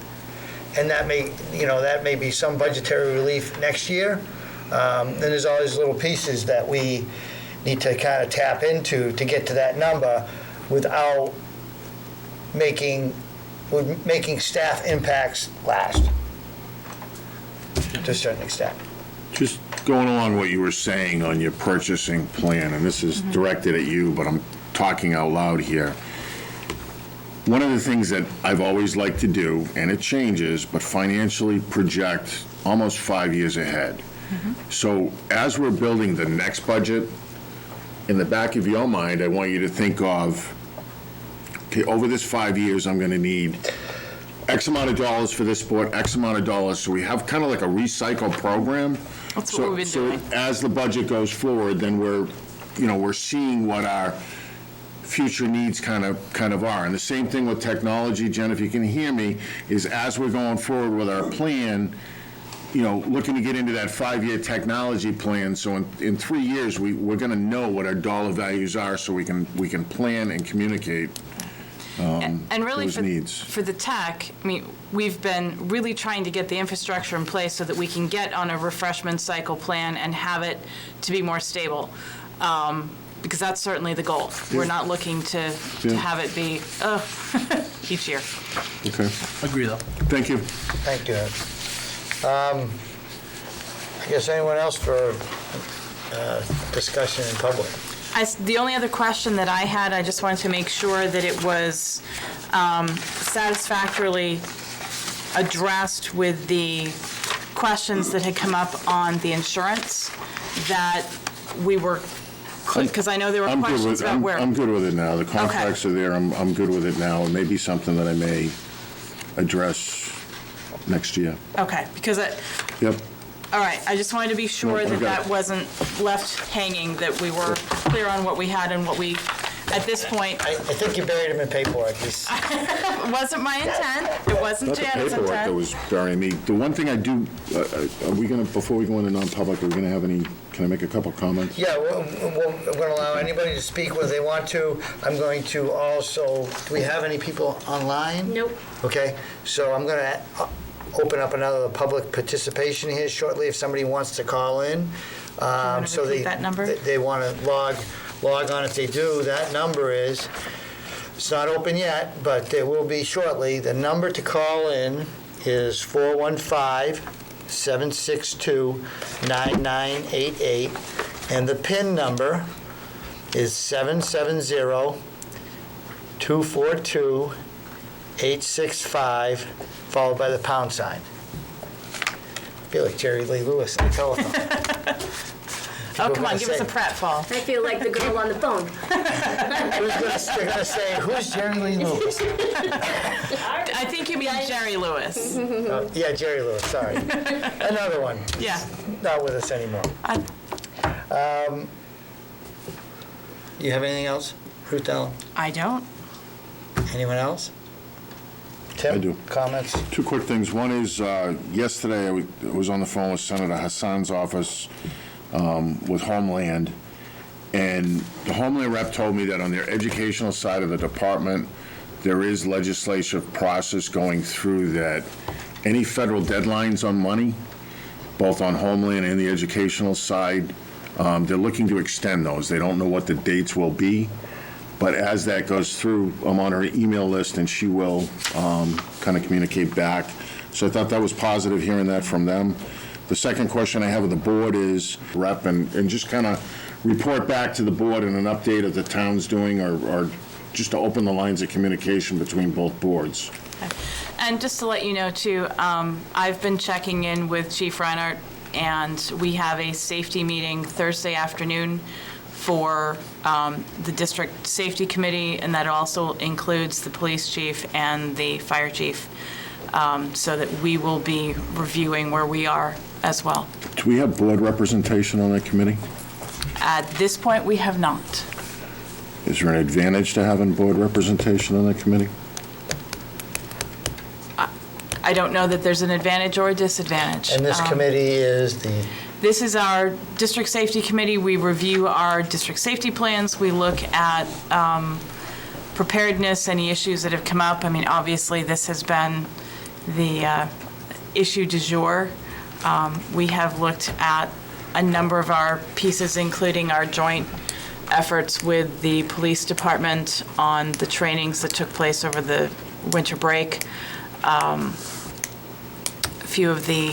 And that may be some budgetary relief next year. Then there's all these little pieces that we need to kind of tap into to get to that number without making staff impacts last to a certain extent. Just going along what you were saying on your purchasing plan, and this is directed at you, but I'm talking out loud here. One of the things that I've always liked to do, and it changes, but financially project almost 5 years ahead. So as we're building the next budget, in the back of your mind, I want you to think of, okay, over this 5 years, I'm going to need X amount of dollars for this sport, X amount of dollars. So we have kind of like a recycle program. That's what we've been doing. So as the budget goes forward, then we're seeing what our future needs kind of are. And the same thing with technology, Jen, if you can hear me, is as we're going forward with our plan, looking to get into that 5-year technology plan. So in 3 years, we're going to know what our dollar values are, so we can plan and communicate and really those needs. For the tech, I mean, we've been really trying to get the infrastructure in place so that we can get on a refreshment cycle plan and have it to be more stable. Because that's certainly the goal. Yeah. We're not looking to have it be each year. Okay. Agree, though. Thank you. Thank you. I guess anyone else for discussion in public? The only other question that I had, I just wanted to make sure that it was satisfactorily addressed with the questions that had come up on the insurance, that we were, because I know there were questions about where. I'm good with it now. The contracts are there. I'm good with it now. It may be something that I may address next year. Okay, because Yep. all right, I just wanted to be sure No, that wasn't left hanging, that we were clear on what we had and what we, at this point. I think you buried him in paperwork. It wasn't my intent. It wasn't Not the Janet's paperwork that intent. was burying me. The one thing I do, are we going to, before we go into non-public, are we going to have any, can I make a couple comments? Yeah, we're going to allow anybody to speak whether they want to. I'm going to also, do we have any people online? Nope. Okay, so I'm going to open up another public participation here shortly if somebody wants to call in. wanna So repeat that number? they want to log on. If they do, that number is, it's not open yet, but there will be shortly. The number to call in is 415-762-9988, and the PIN number is 770-2 242-865, followed by the pound sign. I feel like Jerry Lee Lewis on the telephone. Oh, come on, give us a pratfall. I feel like the girl on the phone. They're going to say, who's Jerry Lee Lewis? I think you mean Jerry Lewis. Yeah, Jerry Lewis, sorry. Another one. Yeah. Not with us anymore. You have anything else, Ruth Ellen? I don't. Anyone else? Tim? I do. Comments? Two quick things. One is, yesterday I was on the phone with Senator Hassan's office with Homeland, and the Homeland rep told me that on their educational side of the department, there is legislative process going through that any federal deadlines on money, both on Homeland and the educational side, they're looking to extend those. They don't know what the dates will be, but as that goes through, I'm on her email list, and she will kind of communicate back. So I thought that was positive hearing that from them. The second question I have with the board is, Rep, and just kind of report back to the board and an update of the town's doing, or just to open the lines of communication between both boards. And just to let you know, too, I've been checking in with Chief Reinhardt, and we have a safety meeting Thursday afternoon for the district safety committee, and that also includes the police chief and the fire chief, so that we will be reviewing where we are as well. Do we have board representation on that committee? At this point, we have not. Is there an advantage to having board representation on that committee? I don't know that there's an advantage or a disadvantage. And this committee is the... This is our district safety committee. We review our district safety plans. We look at preparedness, any issues that have come up. I mean, obviously, this has been the issue du jour. We have looked at a number of our pieces, including our joint efforts with the police department on the trainings that took place over the winter break. A few of the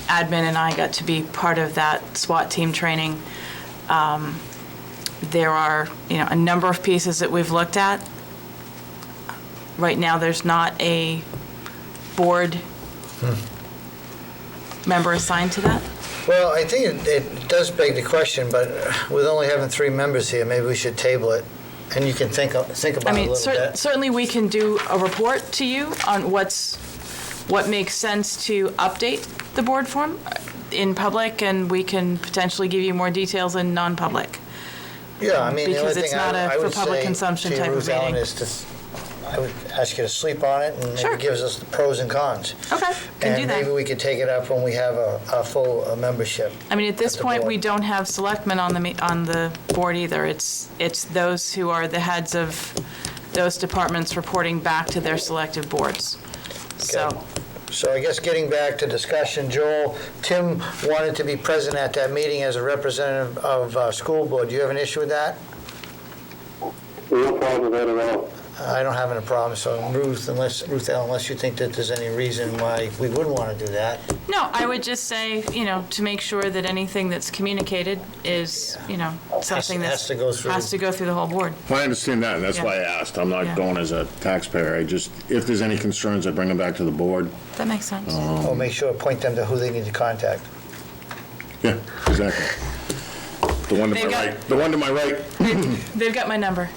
admin and I got to be part of that SWAT team training. There are, a number of pieces that we've looked at. Right now, there's not a board member assigned to that. Well, I think it does beg the question, but with only having 3 members here, maybe we should table it, and you can think about it a little bit. Certainly we can do a report to you on what makes sense to update the board form in public, and we can potentially give you more details in non-public. Yeah, I mean, the only Because it's thing not I a would for public say consumption to type of Ruth Ellen meeting. is I would ask you to sleep on it, and Sure. maybe gives us the pros and cons. Okay, can do And that. maybe we could take it up when we have a full membership. I mean, at this the point, board. we don't have selectmen on the board either. It's those who are the heads of those departments reporting back to their selective boards. So, So I guess getting back to discussion, Joel, Tim wanted to be present at that meeting as a representative of school board. Do you have an issue with that? No problem with that at all. I don't have any problem, so Ruth Ellen, unless you think that there's any reason why we wouldn't want to do that. no, I would just say, to make sure that anything that's communicated is, something that Has to go through. has to go through the whole board. Well, I understand that, and that's Yeah. why I asked. I'm not Yeah. going as a taxpayer. if there's any concerns, I bring them back to the board. That makes sense. Or make sure, point them to who they need to contact. Yeah, exactly. The one to They've my got- right. The one to my right. They've got my number.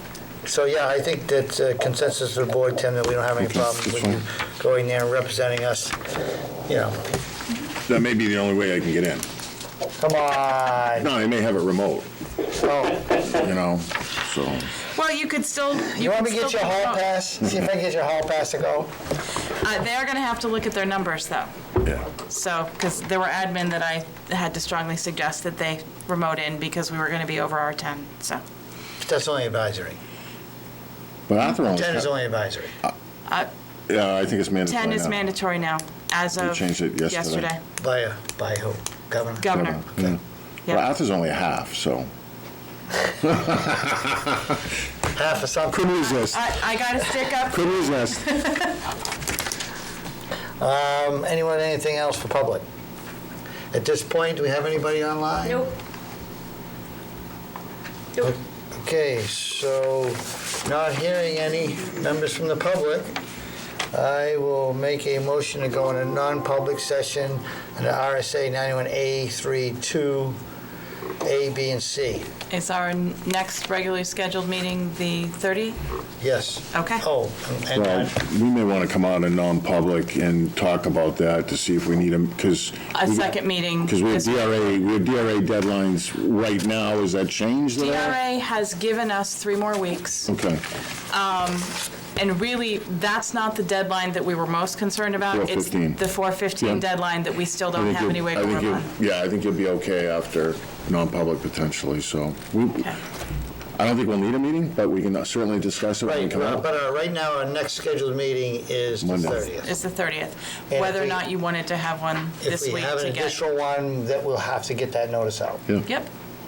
So, yeah, I think that's consensus of the board, Tim, that we don't have any problem that's with you going there and representing us. That may be the only way I can get in. Come on. No, they may have it remote, Oh, so. Well, you could still. you want me to get your hall pass? See if I can get your hall pass to go? They are going to have to look at their numbers, though. Yeah. So, because there were admin that I had to strongly suggest that they remote in because we were going to be over our 10, so. That's only advisory. But Arthur only. 10 is only advisory. Yeah, I think it's mandatory 10 is now. mandatory now, as of changed it yesterday. By who? Governor? Governor. Yeah. Yep. Well, Arthur's only a half, so. Half of something. Couldn't resist. I got to stick up. Couldn't resist. Anyone, anything else for public? At this point, do we have anybody online? Nope. Nope. Okay, so not hearing any members from the public, I will make a motion to go in a non-public session under RSA 91A32, A, B, and C. Is our next regularly scheduled meeting the 30th? Yes. Okay. Oh, and Well, we may want to come out in non-public and talk about that to see if we need them, because... A second meeting. Because we have this week. DRA deadlines right now. Is that changed at all? DRA has given us 3 more weeks. Okay. And really, that's not the deadline that we were most concerned about. 4/15. It's the 4/15 Yeah. deadline that we still I don't think have you'll- any wiggle room on. Yeah, I think you'll be okay after non-public potentially, so. Okay. I don't think we'll need a meeting, but we can certainly discuss it when we Right, come out. but right now, our next scheduled meeting is the Monday. 30th. It's the 30th. And Whether if or we- not you wanted to have one this If we week have an to get. additional one, that we'll have to get that notice out. Yeah. Yep,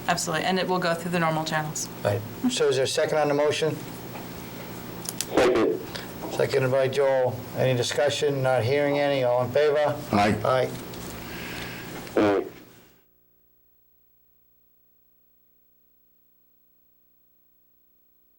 absolutely. And it will go through the normal channels. Right. So is there a second on the motion? Second. Seconded by Joel. Any discussion? Not hearing any. All in favor? Aye. Aye.